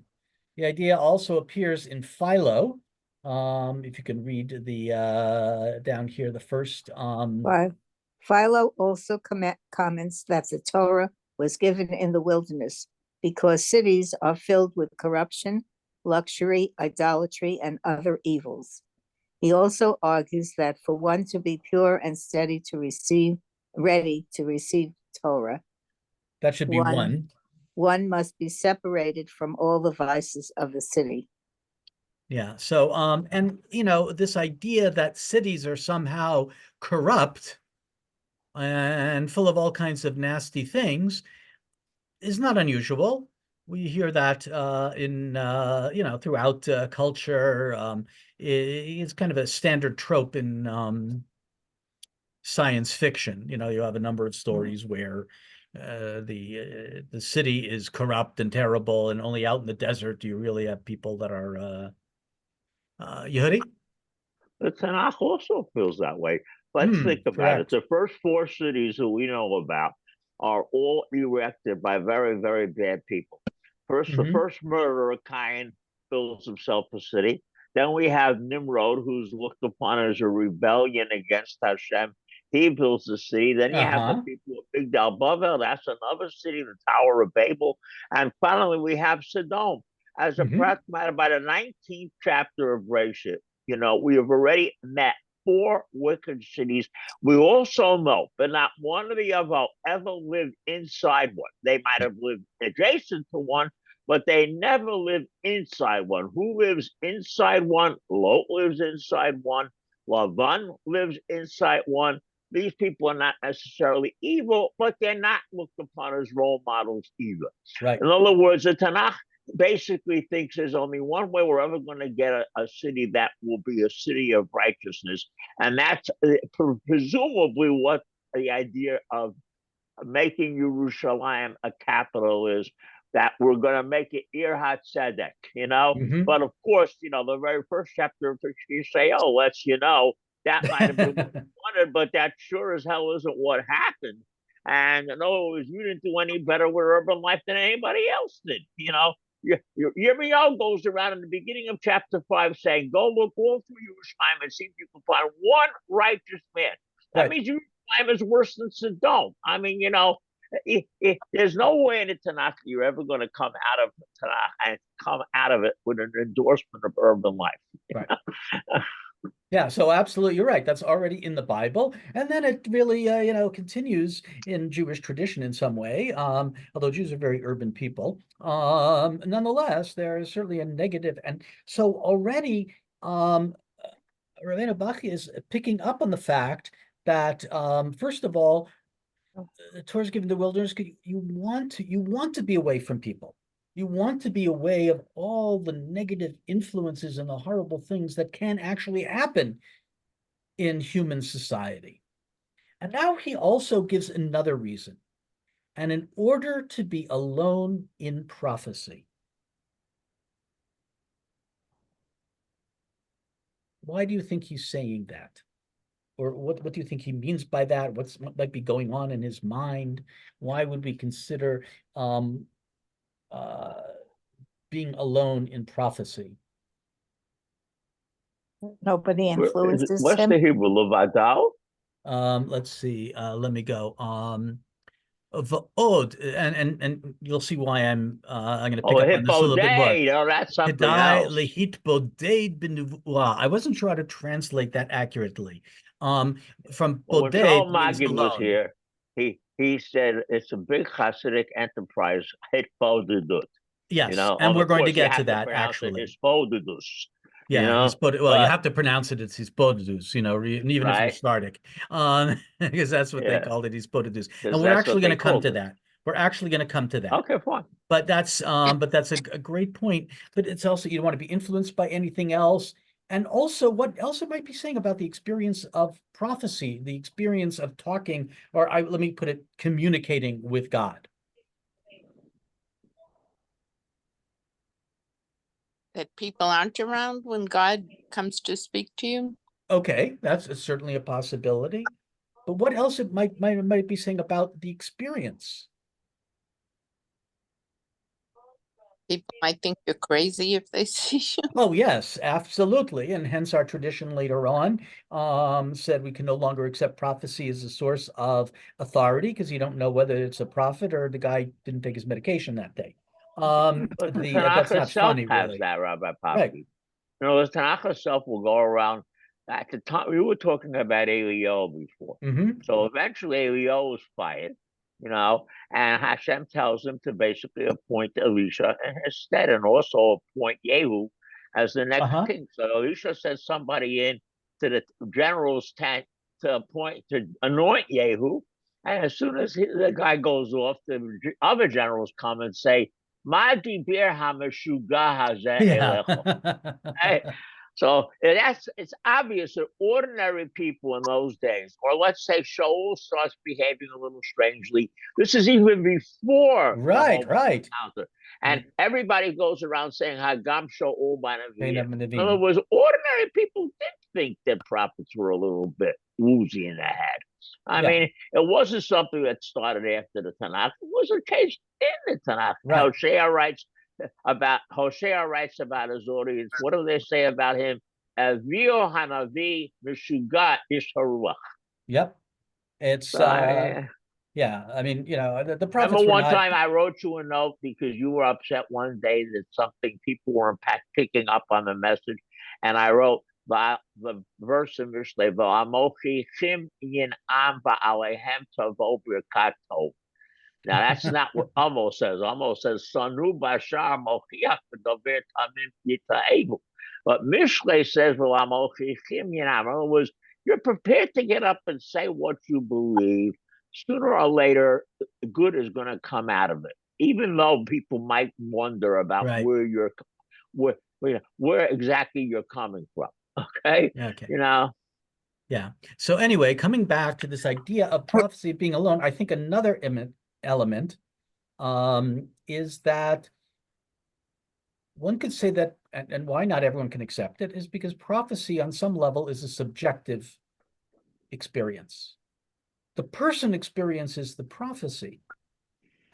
B: The idea also appears in Philo. If you can read the down here, the first.
D: Philo also comments that the Torah was given in the wilderness because cities are filled with corruption, luxury, idolatry, and other evils. He also argues that for one to be pure and ready to receive Torah,
B: that should be one.
D: One must be separated from all the vices of the city.
B: Yeah. So, and this idea that cities are somehow corrupt and full of all kinds of nasty things is not unusual. We hear that in throughout culture. It's kind of a standard trope in science fiction. You have a number of stories where the city is corrupt and terrible, and only out in the desert do you really have people that are Yehudi?
E: The Tanakh also feels that way. Let's think about it. The first four cities that we know about are all erected by very, very bad people. The first murderer, Cain, builds himself a city. Then we have Nimrod, who's looked upon as a rebellion against Hashem. He builds the city. Then you have the people of Migdal Bavel. That's another city, the Tower of Babel. And finally, we have Sodom. As a practical matter, by the 19th chapter of Bereshit, we have already met 4 wicked cities. We also know, but not one of the other ever lived inside one. They might have lived adjacent to one, but they never lived inside one. Who lives inside one? Lot lives inside one. Lavan lives inside one. These people are not necessarily evil, but they're not looked upon as role models either.
B: Right.
E: In other words, the Tanakh basically thinks there's only one way we're ever going to get a city that will be a city of righteousness. And that's presumably what the idea of making Yerushalayim a capital is, that we're going to make it Ir HaTzedek, But of course, the very first chapter of Picture, you say, oh, let's, that might have been what we wanted, but that sure as hell isn't what happened. And in other words, you didn't do any better with urban life than anybody else did, Yirmiyahu goes around in the beginning of chapter 5 saying, go look all through Yerushalayim and see if you can find one righteous man. That means Yerushalayim is worse than Sodom. I mean, there's no way in the Tanakh you're ever going to come out of the Tanakh and come out of it with an endorsement of urban life.
B: Right. Yeah, so absolutely, you're right. That's already in the Bible. And then it really, continues in Jewish tradition in some way, although Jews are very urban people. Nonetheless, there is certainly a negative. And so already, Ravina Bach is picking up on the fact that, first of all, the Torah is given the wilderness because you want to be away from people. You want to be away of all the negative influences and the horrible things that can actually happen in human society. And now he also gives another reason. And in order to be alone in prophecy. Why do you think he's saying that? Or what do you think he means by that? What might be going on in his mind? Why would we consider being alone in prophecy?
D: Nobody influences
E: What's
D: him.
E: the Hebrew? Levadao?
B: Let's see. Let me go. V'od, and you'll see why I'm going to pick up on this a little bit more.
E: Oh, that's something else.
B: I wasn't sure how to translate that accurately. From
E: When
B: boded
E: Joel
B: means
E: Magid was
B: alone.
E: here, he said it's a big Hasidic enterprise, Hitbodedut.
B: Yes, and we're going to get to that actually.
E: Hisbodedus.
B: Yeah, you have to pronounce it as Hispodedus, even if you're Sephardic, because that's what they called it, Hispodedus. And we're actually going to come to that. We're actually going to come to that.
E: Okay, fine.
B: But that's a great point. But it's also, you don't want to be influenced by anything else. And also, what else it might be saying about the experience of prophecy, the experience of talking, or let me put it, communicating with God.
F: That people aren't around when God comes to speak to you?
B: Okay, that's certainly a possibility. But what else it might be saying about the experience?
F: People might think you're crazy if they see you.
B: Oh, yes, absolutely. And hence our tradition later on said we can no longer accept prophecy as a source of authority because you don't know whether it's a prophet or the guy didn't take his medication that day.
E: But the Tanakh
B: That's not
E: itself
B: funny,
E: has
B: really.
E: that, Rabbi Poppy.
B: Right.
E: You know, the Tanakh itself will go around. At the time, we were talking about Eliyahu before.
B: Mm-hmm.
E: So eventually Eliyahu was fired, you know, and Hashem tells him to basically appoint Elisha in his stead and also appoint Yehu as the next king. So Elisha sends somebody in to the general's tent to anoint Yehu. And as soon as the guy goes off, the other generals come and say, Ma dibir hamashuga hazeh elecho. Hey, so it's obvious that ordinary people in those days, or let's say Shaul starts behaving a little strangely. This is even before
B: Right.
E: encounter. And everybody goes around saying Hagam Shaul by
B: In
E: In other words, ordinary people did think that prophets were a little bit woozy in the head. I mean, it wasn't something that started after the Tanakh. It was a case in the Tanakh.
B: Right.
E: Hosea writes about his audience. What do they say about him? Avio hanavi mishugat ish haruach.
B: Yep. It's yeah. I mean, you know, the prophets
E: Remember
B: were
E: one
B: not...
E: time I wrote you a note because you were upset one day that something people weren't picking up on the message, and I wrote the verse in Mishlei v'amochi chim yin am ba'alehem tavo birkato. Now that's not what Amos says. Amos says Sanu Bashar Mochiach Dover Tamim Yitaebu. But Mishlei says V'amochichim Yinam. In other words, you're prepared to get up and say what you believe. Sooner or later, good is going to come out of it, even though people might wonder about where exactly you're coming from. Okay. You know.
B: Yeah. So anyway, coming back to this idea of prophecy being alone, I think another element is that one could say that, and why not everyone can accept it, is because prophecy on some level is a subjective experience. The person experiences the prophecy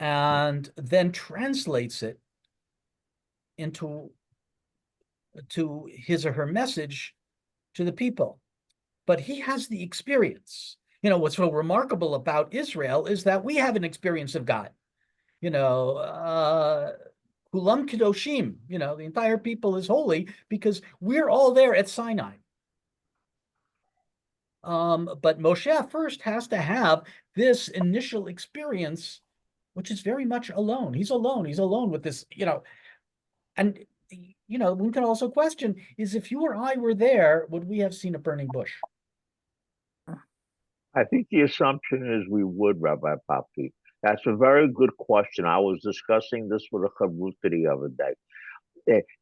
B: and then translates it into his or her message to the people. But he has the experience. You know, what's so remarkable about Israel is that we have an experience of God. You know, Kulam Kedoshim, you know, the entire people is holy because we're all there at Sinai. But Moshe first has to have this initial experience, which is very much alone. He's alone. He's alone with this, you know, and, you know, one can also question is if you or I were there, would we have seen a burning bush?
E: I think the assumption is we would, Rabbi Popke. That's a very good question. I was discussing this with a chavruta the other day.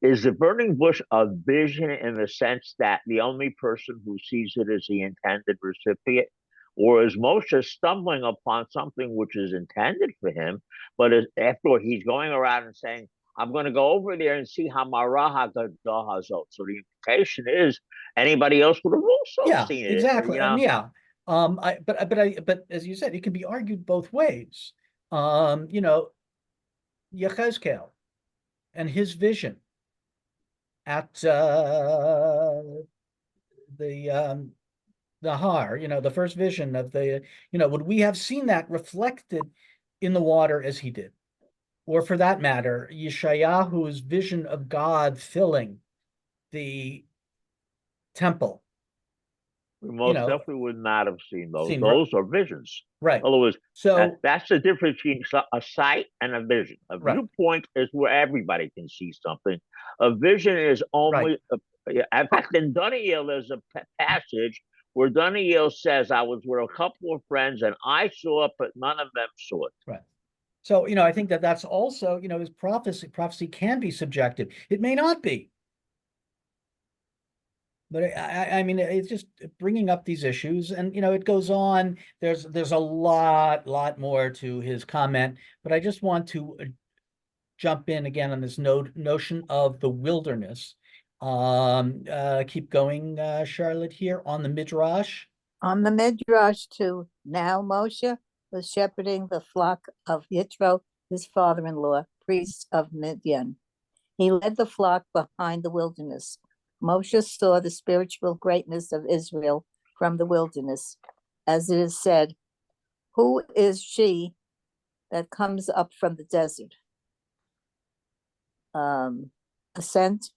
E: Is the burning bush a vision in the sense that the only person who sees it is the intended recipient? Or is Moshe stumbling upon something which is intended for him, but afterward he's going around and saying, I'm going to go over there and see Hamaraha Gadahazot. So the implication is anybody else would have also seen it.
B: Exactly.
E: You know?
B: But as you said, it can be argued both ways. You know, Yechezkel and his vision at the Har, you know, the first vision of the, you know, would we have seen that reflected in the water as he did? Or for that matter, Yeshayahu's vision of God filling the temple.
E: We most definitely would not have seen those. Those are visions.
B: Right.
E: In other words,
B: so
E: that's the difference between a sight and a vision. A viewpoint is where everybody can see something. A vision is only, in fact, in Daniel, there's a passage where Daniel says, I was with a couple of friends and I saw it, but none of them saw it.
B: Right. So, I think that that's also, his prophecy can be subjective. It may not be. But I mean, it's just bringing up these issues, and it goes on. There's a lot more to his comment, but I just want to jump in again on this notion of the wilderness. Keep going, Charlotte, here on the Midrash.
D: On the Midrash too, now Moshe was shepherding the flock of Yitro, his father-in-law, priest of Midian. He led the flock behind the wilderness. Moshe saw the spiritual greatness of Israel from the wilderness. As it is said, who is she that comes up from the desert? Ascent,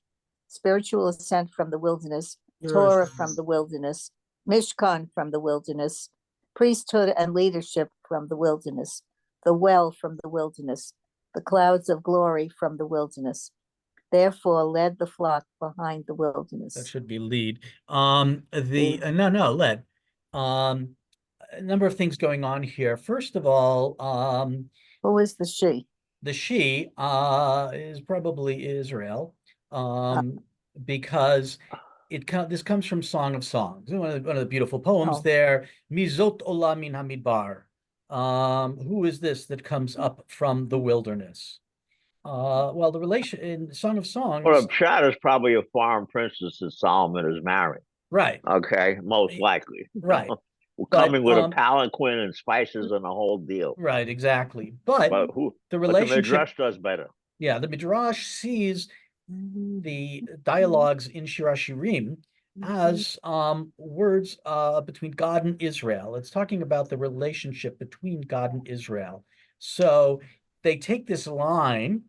D: spiritual ascent from the wilderness, Torah from the wilderness, Mishkan from the wilderness, priesthood and leadership from the wilderness, the well from the wilderness, the clouds of glory from the wilderness. Therefore led the flock behind the wilderness.
B: That should be lead. No, led. A number of things going on here. First of all,
D: who is the she?
B: The she is probably Israel, because this comes from Song of Songs, one of the beautiful poems there. Mizot olam min hamidbar. Who is this that comes up from the wilderness? Well, the relation in Song of Songs.
E: Well, Pshat is probably a foreign princess that Solomon is marrying.
B: Right.
E: Okay, most likely.
B: Right.
E: We're coming with a palanquin and spices and a whole deal.
B: Right, exactly. But the relationship.
E: But the Midrash does better.
B: Yeah, the Midrash sees the dialogues in Shir HaShirim as words between God and Israel. It's talking about the relationship between God and Israel. So they take this line,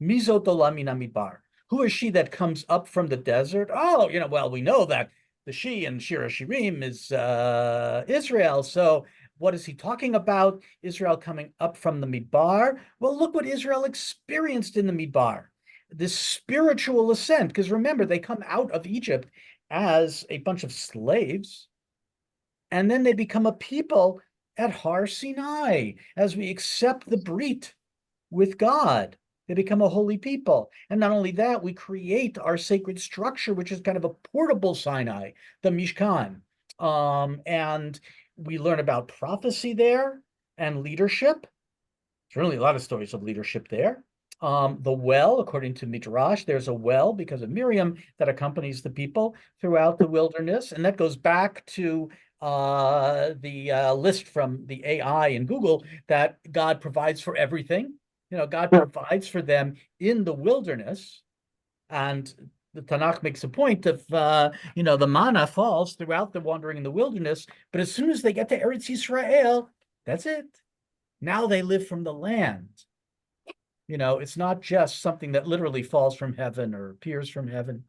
B: Mizot olam min hamidbar. Who is she that comes up from the desert? Oh, well, we know that the she in Shir HaShirim is Israel. So what is he talking about? Israel coming up from the Midbar? Well, look what Israel experienced in the Midbar. This spiritual ascent, because remember, they come out of Egypt as a bunch of slaves, and then they become a people at Har Sinai, as we accept the Brit with God. They become a holy people. And not only that, we create our sacred structure, which is kind of a portable Sinai, the Mishkan. And we learn about prophecy there and leadership. There's really a lot of stories of leadership there. The well, according to Midrash, there's a well because of Miriam that accompanies the people throughout the wilderness. And that goes back to the list from the AI in Google that God provides for everything. God provides for them in the wilderness. And the Tanakh makes a point of, the manna falls throughout the wandering in the wilderness. But as soon as they get to Eretz Yisrael, that's it. Now they live from the land. It's not just something that literally falls from heaven or appears from heaven.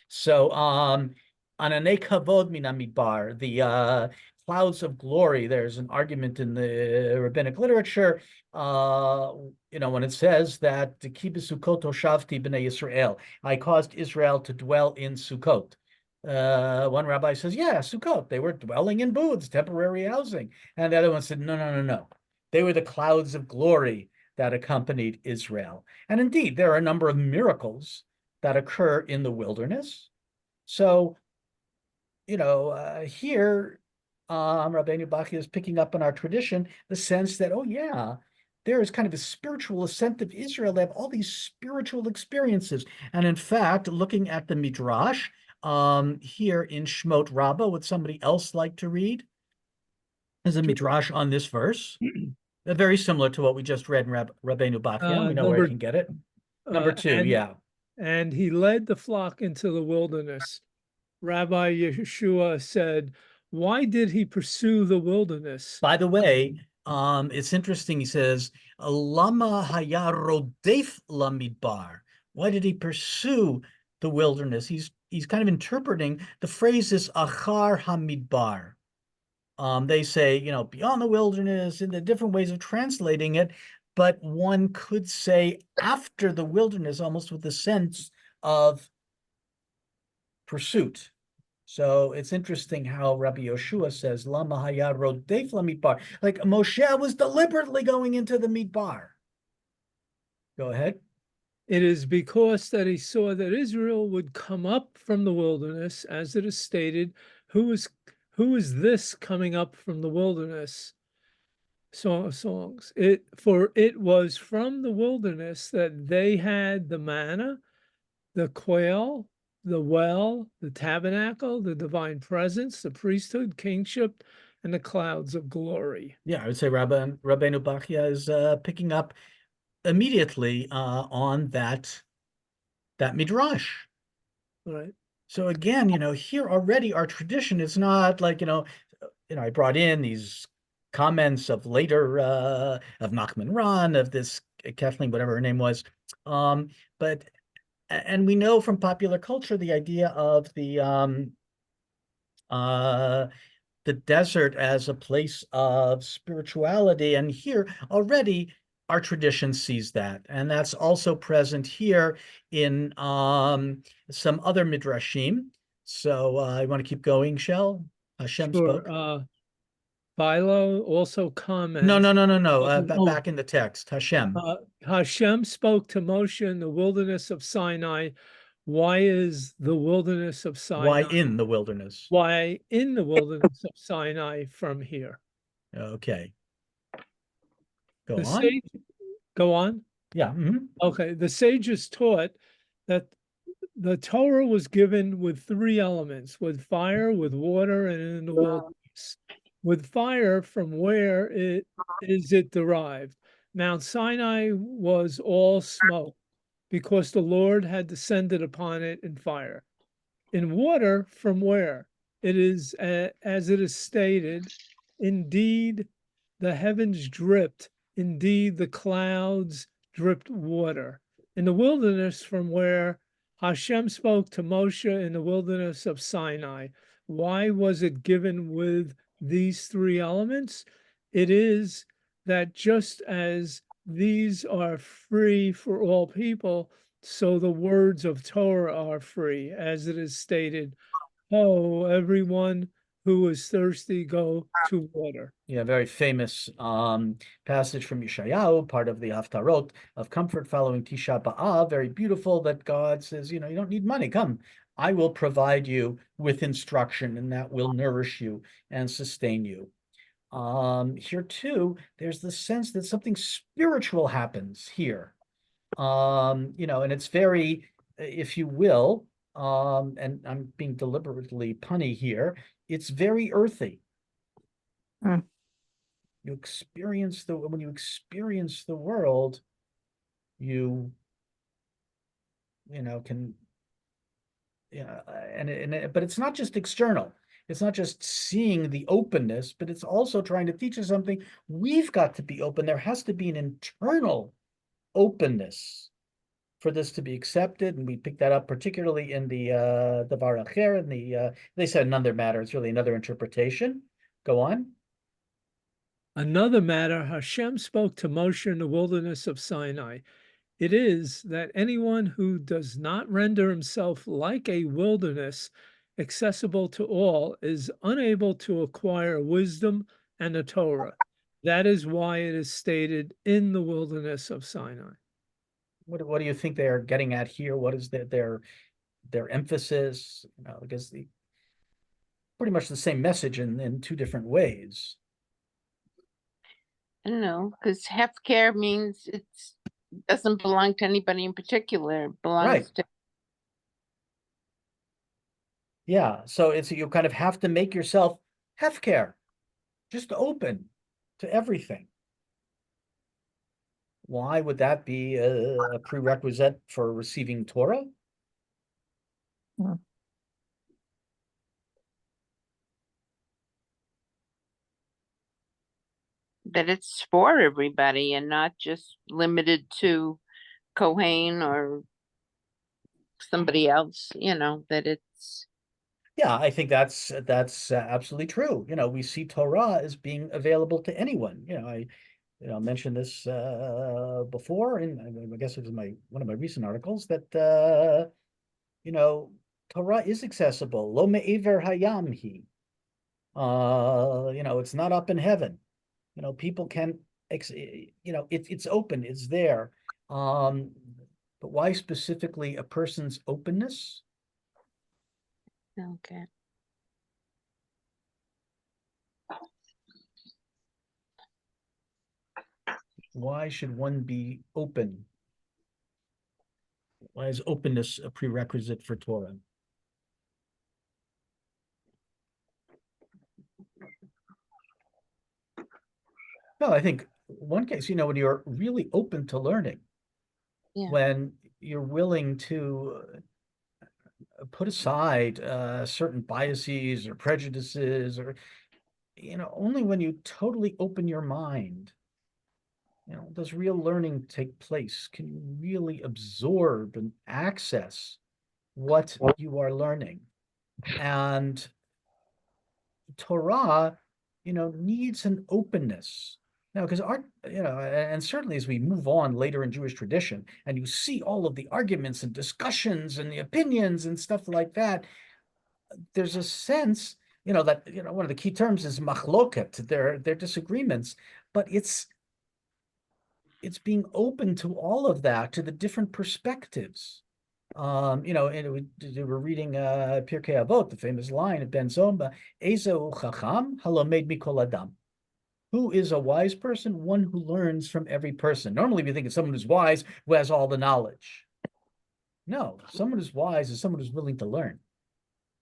B: So, Ananei kavod min hamidbar, the clouds of glory. There's an argument in the rabbinic literature, when it says that ki b'Sukkot toshavti b'nei Yisrael, I caused Israel to dwell in Sukkot. One rabbi says, yeah, Sukkot, they were dwelling in booths, temporary housing. And the other one said, no. They were the clouds of glory that accompanied Israel. And indeed, there are a number of miracles that occur in the wilderness. So, here, Rabbeinu Bachya is picking up on our tradition, the sense that, there is kind of a spiritual ascent of Israel. They have all these spiritual experiences. And in fact, looking at the Midrash, here in Shmot Rabbah, would somebody else like to read? There's a Midrash on this verse. Very similar to what we just read in Rabbeinu Bachya. We know where I can get it. Number 2,
C: And he led the flock into the wilderness. Rabbi Yeshua said, why did he pursue the wilderness?
B: By the way, it's interesting. He says, Lama haya rodef lamidbar. Why did he pursue the wilderness? He's kind of interpreting the phrase is achar hamidbar. They say, beyond the wilderness, in the different ways of translating it, but one could say after the wilderness, almost with the sense of pursuit. So it's interesting how Rabbi Yoshua says, Lama haya rodef lamidbar. Like Moshe was deliberately going into the midbar. Go ahead.
C: It is because that he saw that Israel would come up from the wilderness, as it is stated, who is this coming up from the wilderness? Song of Songs. For it was from the wilderness that they had the manna, the quail, the well, the tabernacle, the divine presence, the priesthood, kingship, and the clouds of glory.
B: Yeah, I would say Rabbeinu Bachya is picking up immediately on that midrash.
C: Right.
B: So again, here already our tradition is not like, I brought in these comments of later of Nachman Ran, of this Kathleen, whatever her name was. But and we know from popular culture the idea of the desert as a place of spirituality. And here already our tradition sees that. And that's also present here in some other midrashim. So I want to keep going, Shel? Hashem spoke.
C: Philo also comments.
B: No. Back in the text, Hashem.
C: Hashem spoke to Moshe in the wilderness of Sinai. Why is the wilderness of Sinai?
B: Why in the wilderness?
C: Why in the wilderness of Sinai from here?
B: Okay. Go
C: The
B: on.
C: sage, go on.
B: Yeah.
C: Okay. The sages taught that the Torah was given with three elements: with fire, with water, and in the wilderness. With fire, from where it derived? Mount Sinai was all smoke, because the Lord had descended upon it in fire. In water, from where? It is, as it is stated, indeed the heavens dripped, indeed the clouds dripped water. In the wilderness, from where? Hashem spoke to Moshe in the wilderness of Sinai. Why was it given with these three elements? It is that just as these are free for all people, so the words of Torah are free, as it is stated, "Oh, everyone who is thirsty, go to water."
B: Yeah, very famous passage from Yeshayahu, part of the Haftarot of comfort following Tisha B'Av. Very beautiful that God says, you don't need money. Come, I will provide you with instruction, and that will nourish you and sustain you. Here too, there's the sense that something spiritual happens here. And it's very, if you will, and I'm being deliberately punny here, it's very earthy.
D: Mm.
B: When you experience the world, you can, but it's not just external. It's not just seeing the openness, but it's also trying to teach us something. We've got to be open. There has to be an internal openness for this to be accepted, and we pick that up particularly in the Varacher, and they said another matter. It's really another interpretation. Go on.
C: Another matter, Hashem spoke to Moshe in the wilderness of Sinai. It is that anyone who does not render himself like a wilderness accessible to all is unable to acquire wisdom and the Torah. That is why it is stated in the wilderness of Sinai.
B: What do you think they are getting at here? What is their emphasis? Because pretty much the same message in two different ways.
F: I don't know, because healthcare means it doesn't belong to anybody in particular. It belongs
B: Right.
F: to.
B: Yeah, so you kind of have to make yourself hefker, just open to everything. Why would that be a prerequisite for receiving Torah?
D: Hmm.
F: That it's for everybody and not just limited to Kohen or somebody else, that it's.
B: Yeah, I think that's absolutely true. We see Torah as being available to anyone. I mentioned this before, and I guess it was one of my recent articles that Torah is accessible. Lo me'ever hayam hi. It's not up in heaven. People can, it's open, it's there. But why specifically a person's openness?
F: Okay.
B: Why should one be open? Why is openness a prerequisite for Torah? No, I think one case, when you're really open to learning,
F: Yeah.
B: when you're willing to put aside certain biases or prejudices, or only when you totally open your mind, does real learning take place. Can you really absorb and access what you are learning? And Torah, needs an openness. Now, because and certainly as we move on later in Jewish tradition, and you see all of the arguments and discussions and the opinions and stuff like that, there's a sense, that, one of the key terms is machloket, their disagreements, but it's being open to all of that, to the different perspectives. And we were reading Pirkei Avot, the famous line of Ben Zoma, Ezo Chacham halomed mikol adam. Who is a wise person? One who learns from every person. Normally we think of someone who's wise, who has all the knowledge. No, someone who's wise is someone who's willing to learn.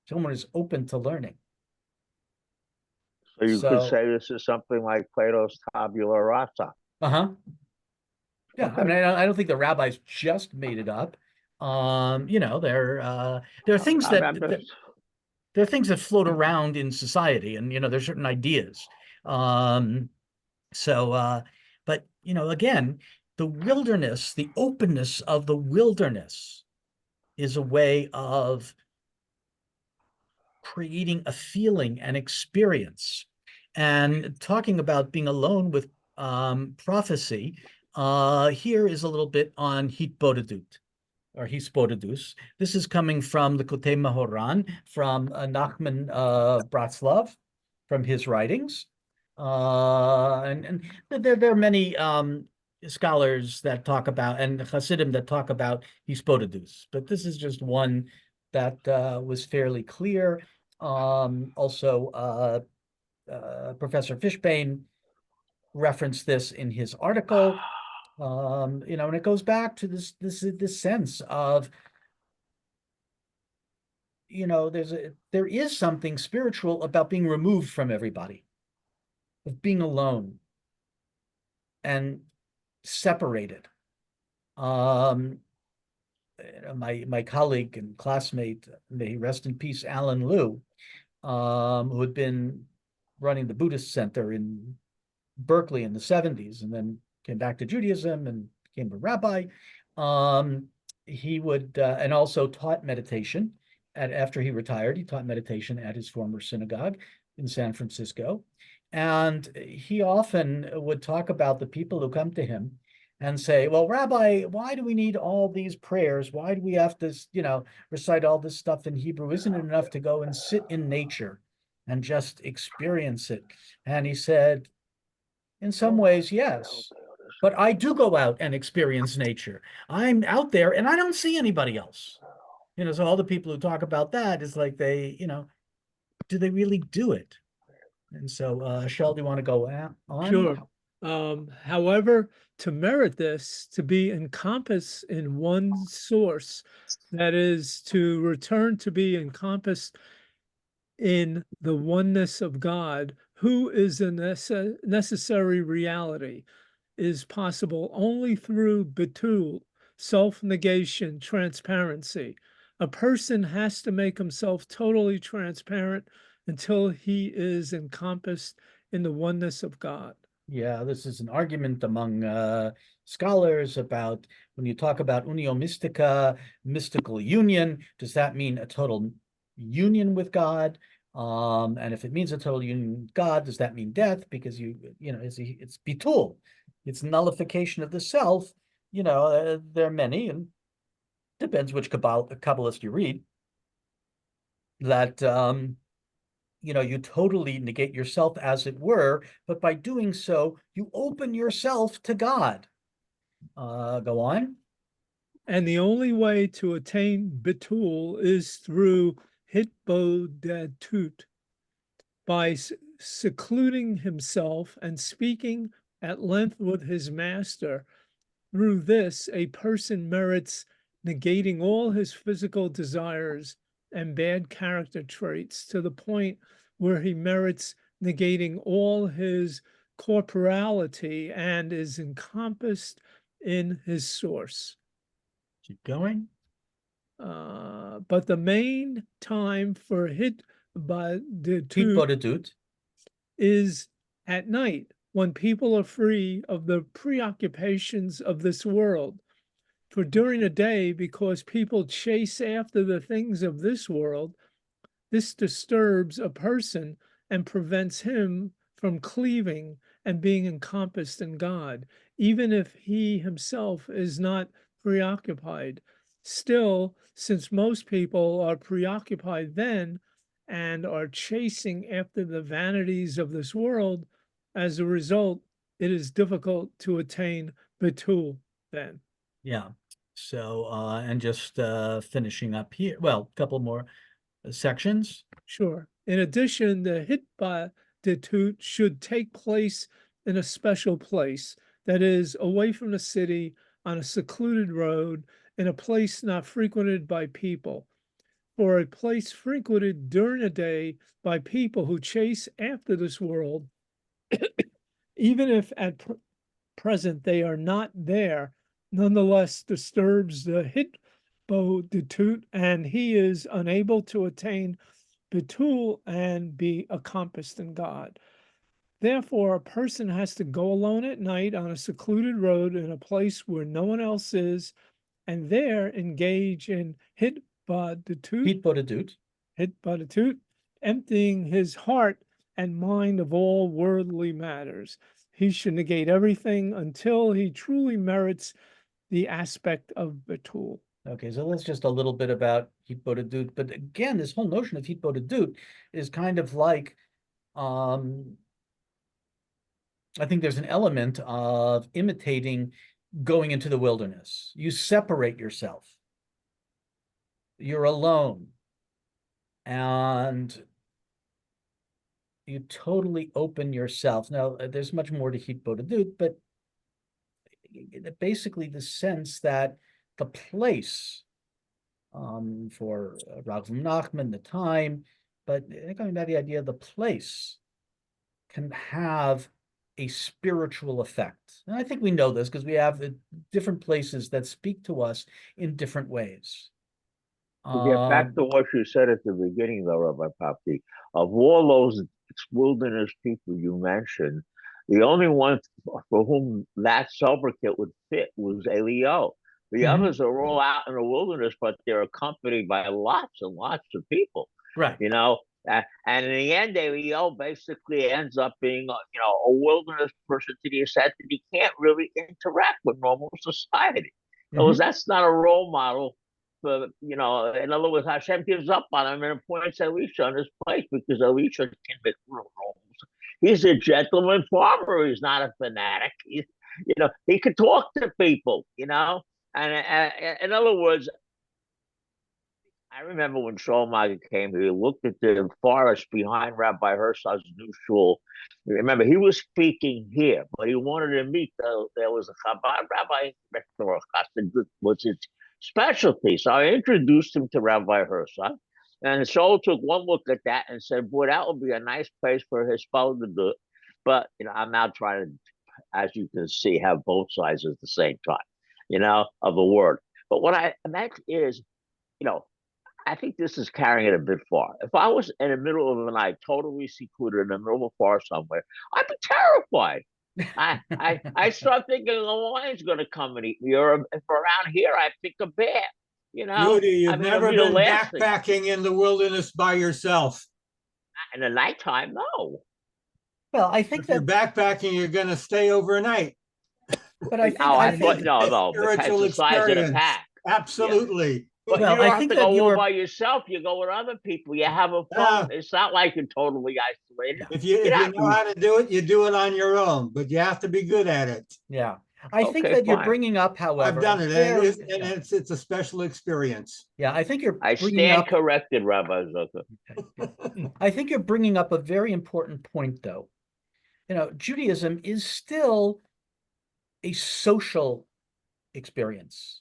B: Someone who's open to learning.
E: So you could say this is something like Plato's tabula rasa.
B: Uh-huh. Yeah, I mean, I don't think the rabbis just made it up. There are things that there are things that float around in society, and there's certain ideas. But again, the wilderness, the openness of the wilderness is a way of creating a feeling and experience. And talking about being alone with prophecy, here is a little bit on hitbodedut, or hispodedus. This is coming from the Kotei Mahoran, from Nachman Bratslav, from his writings. And there are many scholars that talk about, and Hasidim that talk about hispodedus, but this is just one that was fairly clear. Also, Professor Fishbane referenced this in his article. And it goes back to this sense of, there is something spiritual about being removed from everybody, of being alone and separated. My colleague and classmate, may he rest in peace, Alan Liu, who had been running the Buddhist Center in Berkeley in the 70s, and then came back to Judaism and became a rabbi. He would, and also taught meditation. After he retired, he taught meditation at his former synagogue in San Francisco. And he often would talk about the people who come to him and say, well, Rabbi, why do we need all these prayers? Why do we have to, recite all this stuff in Hebrew? Isn't it enough to go and sit in nature and just experience it? And he said, in some ways, yes, but I do go out and experience nature. I'm out there and I don't see anybody else. So all the people who talk about that is like do they really do it? And so, Shel, do you want to go on?
C: Sure. However, to merit this, to be encompassed in one source, that is to return to be encompassed in the oneness of God, who is a necessary reality, is possible only through bitul, self-negation, transparency. A person has to make himself totally transparent until he is encompassed in the oneness of God.
B: Yeah, this is an argument among scholars about when you talk about unio mystica, mystical union, does that mean a total union with God? And if it means a total union with God, does that mean death? Because it's bitul, it's nullification of the self. There are many, and depends which Kabbalist you read. that you totally negate yourself, as it were, but by doing so, you open yourself to God. Go on.
C: And the only way to attain Betul is through Hitbodatut, by secluding himself and speaking at length with his master. Through this, a person merits negating all his physical desires and bad character traits to the point where he merits negating all his corporality and is encompassed in his source.
B: Keep going.
C: But the main time for
B: Hitbodedut
C: is at night, when people are free of the preoccupations of this world. For during the day, because people chase after the things of this world, this disturbs a person and prevents him from cleaving and being encompassed in God, even if he himself is not preoccupied. Still, since most people are preoccupied then and are chasing after the vanities of this world, as a result, it is difficult to attain Betul then.
B: Yeah. So, and just finishing up here, well, a couple more sections.
C: Sure. In addition, the Hitbodedut should take place in a special place, that is, away from the city, on a secluded road, in a place not frequented by people. For a place frequented during the day by people who chase after this world, even if at present they are not there, nonetheless disturbs the Hitbodedut, and he is unable to attain Betul and be encompassed in God. Therefore, a person has to go alone at night on a secluded road in a place where no one else is, and there engage in
B: Hitbodedut.
C: Emptying his heart and mind of all worldly matters. He should negate everything until he truly merits the aspect of Betul.
B: Okay, so that's just a little bit about Hitbodedut. But again, this whole notion of Hitbodedut is kind of like, I think there's an element of imitating going into the wilderness. You separate yourself. You're alone. And you totally open yourself. Now, there's much more to Hitbodedut, but basically the sense that the place for Rav Nachman, the time, but going back to the idea of the place can have a spiritual effect. And I think we know this because we have the different places that speak to us in different ways.
E: To get back to what you said at the beginning, though, Rabbi Papi, of all those wilderness people you mentioned, the only one for whom that sobriquet would fit was Eliyahu. The others are all out in the wilderness, but they're accompanied by lots and lots of people.
B: Right.
E: And in the end, Eliyahu basically ends up being, a wilderness person to the extent that he can't really interact with normal society. Because that's not a role model. For, in other words, Hashem gives up on him and appoints Elisha in his place because Elisha can make real roles. He's a gentleman farmer. He's not a fanatic. He could talk to people, And in other words, I remember when Shlomo came here, he looked at the forest behind Rabbi Herson's new shul. Remember, he was speaking here, but he wanted to meet, there was a Chabad Rabbi, was his specialty. So I introduced him to Rabbi Herson. And Shaul took one look at that and said, boy, that would be a nice place for his fellow to do it. But, I'm now trying to, as you can see, have both sides at the same time, of the word. But what I meant is, I think this is carrying it a bit far. If I was in the middle of the night, totally secluded in the middle of a forest somewhere, I'd be terrified. I start thinking a lion's going to come and eat me, or if around here I pick a bear.
A: Rudy, you've never been backpacking in the wilderness by yourself.
E: In the nighttime, no.
B: Well, I think
A: if you're backpacking, you're going to stay overnight.
B: But I think
E: no. But that's the size of the pack.
A: Absolutely.
G: But
B: Well,
G: you don't
B: I
G: have
B: think
G: to
B: that
G: go
B: you
G: all
B: were-
G: by yourself. You go with other people. You have a phone. It's not like you're totally isolated.
A: If you know how to do it, you do it on your own, but you have to be good at it.
B: Yeah. I think
G: Okay,
B: that you're
G: fine.
B: bringing up, however,
A: I've done it, and
B: yeah.
A: it's a special experience.
B: Yeah, I think you're
G: I
B: bringing
G: stand
B: up.
G: corrected, Rabbi Zucker.
B: I think you're bringing up a very important point, though. You know, Judaism is still a social experience.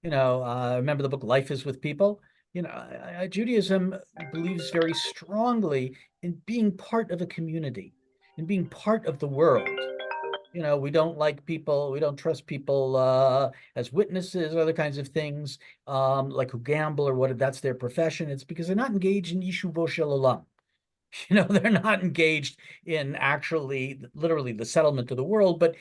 B: You know, remember the book Life is with People? You know, Judaism believes very strongly in being part of a community, in being part of the world. You know, we don't like people, we don't trust people as witnesses or other kinds of things, like who gamble or what, that's their profession. It's because they're not engaged in Yishuvo Shel Olam. You know, they're not engaged in actually, literally the settlement of the world, but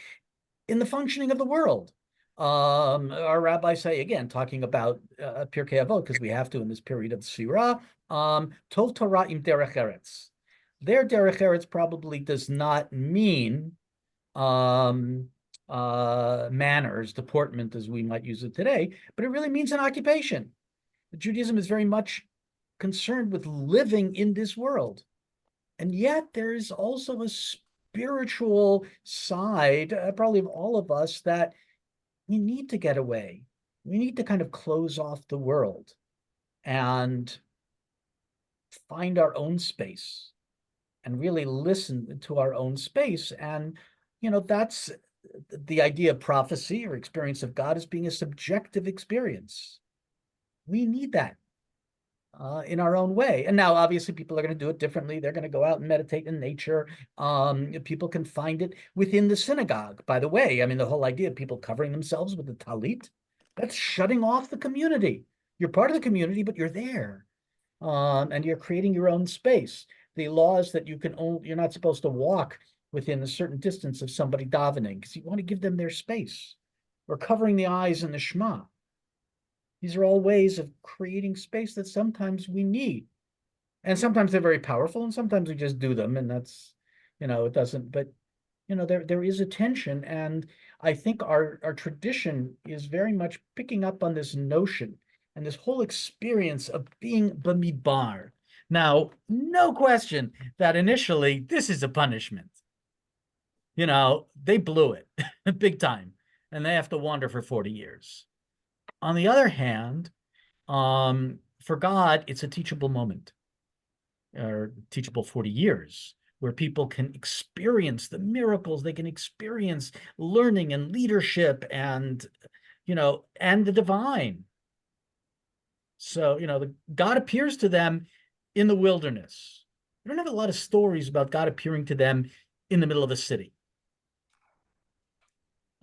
B: in the functioning of the world. Our rabbis say, again, talking about Pirkei Avot, because we have to in this period of Sirah, Tov Torah im derech eretz. Their derech eretz probably does not mean manners, deportment, as we might use it today, but it really means an occupation. Judaism is very much concerned with living in this world. And yet there is also a spiritual side, probably of all of us, that we need to get away. We need to kind of close off the world and find our own space and really listen to our own space. And, you know, that's the idea of prophecy or experience of God as being a subjective experience. We need that in our own way. And now, obviously, people are going to do it differently. They're going to go out and meditate in nature. People can find it within the synagogue. By the way, I mean, the whole idea of people covering themselves with the talit, that's shutting off the community. You're part of the community, but you're there. And you're creating your own space. The laws that you're not supposed to walk within a certain distance of somebody davening because you want to give them their space, or covering the eyes in the Shema. These are all ways of creating space that sometimes we need. And sometimes they're very powerful, and sometimes we just do them, and that's, you know, it doesn't, but, you know, there is a tension, and I think our tradition is very much picking up on this notion and this whole experience of being b'midbar. Now, no question that initially this is a punishment. You know, they blew it big time, and they have to wander for 40 years. On the other hand, for God, it's a teachable moment, or teachable 40 years, where people can experience the miracles, they can experience learning and leadership and, you know, and the divine. So, you know, God appears to them in the wilderness. We don't have a lot of stories about God appearing to them in the middle of a city.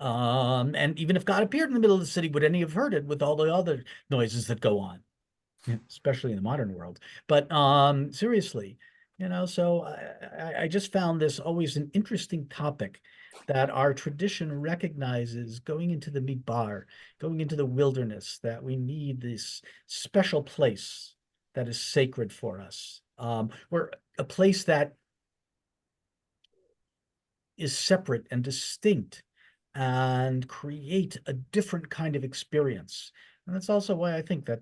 B: And even if God appeared in the middle of the city, would any have heard it with all the other noises that go on, especially in the modern world? But seriously, you know, so I just found this always an interesting topic, that our tradition recognizes going into the midbar, going into the wilderness, that we need this special place that is sacred for us, or a place that is separate and distinct and create a different kind of experience. And that's also why I think that,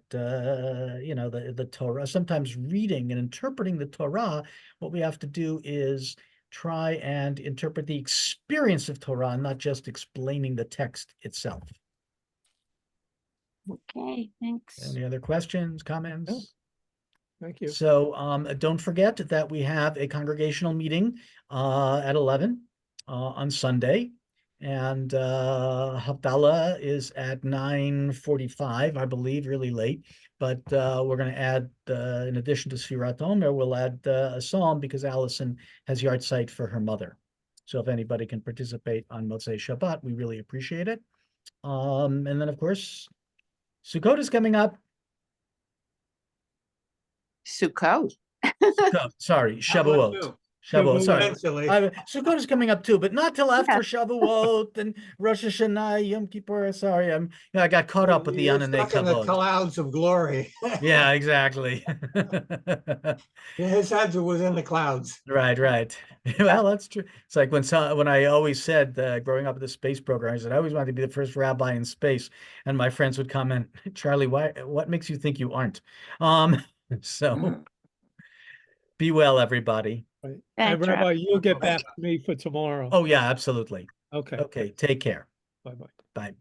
B: you know, the Torah, sometimes reading and interpreting the Torah, what we have to do is try and interpret the experience of Torah, not just explaining the text itself.
F: Okay, thanks.
B: Any other questions, comments?
C: No. Thank you.
B: So don't forget that we have a congregational meeting at 11 on Sunday. And Havdalah is at 9:45, I believe, really late. But we're going to add, in addition to Sfirat Omer, we'll add a psalm because Allison has yard site for her mother. So if anybody can participate on Motzei Shabbat, we really appreciate it. And then, of course, Sukkot is coming up.
F: Sukkot.
B: Sukkot, sorry,
A: How about
B: Shavuot.
A: you?
B: Shavuot, sorry.
A: Eventually.
B: Sukkot is coming up too, but not till after Shavuot and Rosh Hashanah, Yom Kippur. Sorry, I got caught up with the
A: You're
B: Ananei
A: stuck in the
B: Kavod.
A: clouds of glory.
B: Yeah, exactly.
A: His head was in the clouds.
B: Right. Well, that's true. It's like when I always said, growing up with the space program, I said I always wanted to be the first rabbi in space, and my friends would comment, Charlie, what makes you think you aren't? So be well, everybody.
C: Right.
F: Thanks,
C: And Rabbi,
F: Rabbi.
C: you'll get back to me for tomorrow.
B: Oh yeah, absolutely.
C: Okay,
B: Okay, take care.
C: bye-bye.
B: Bye.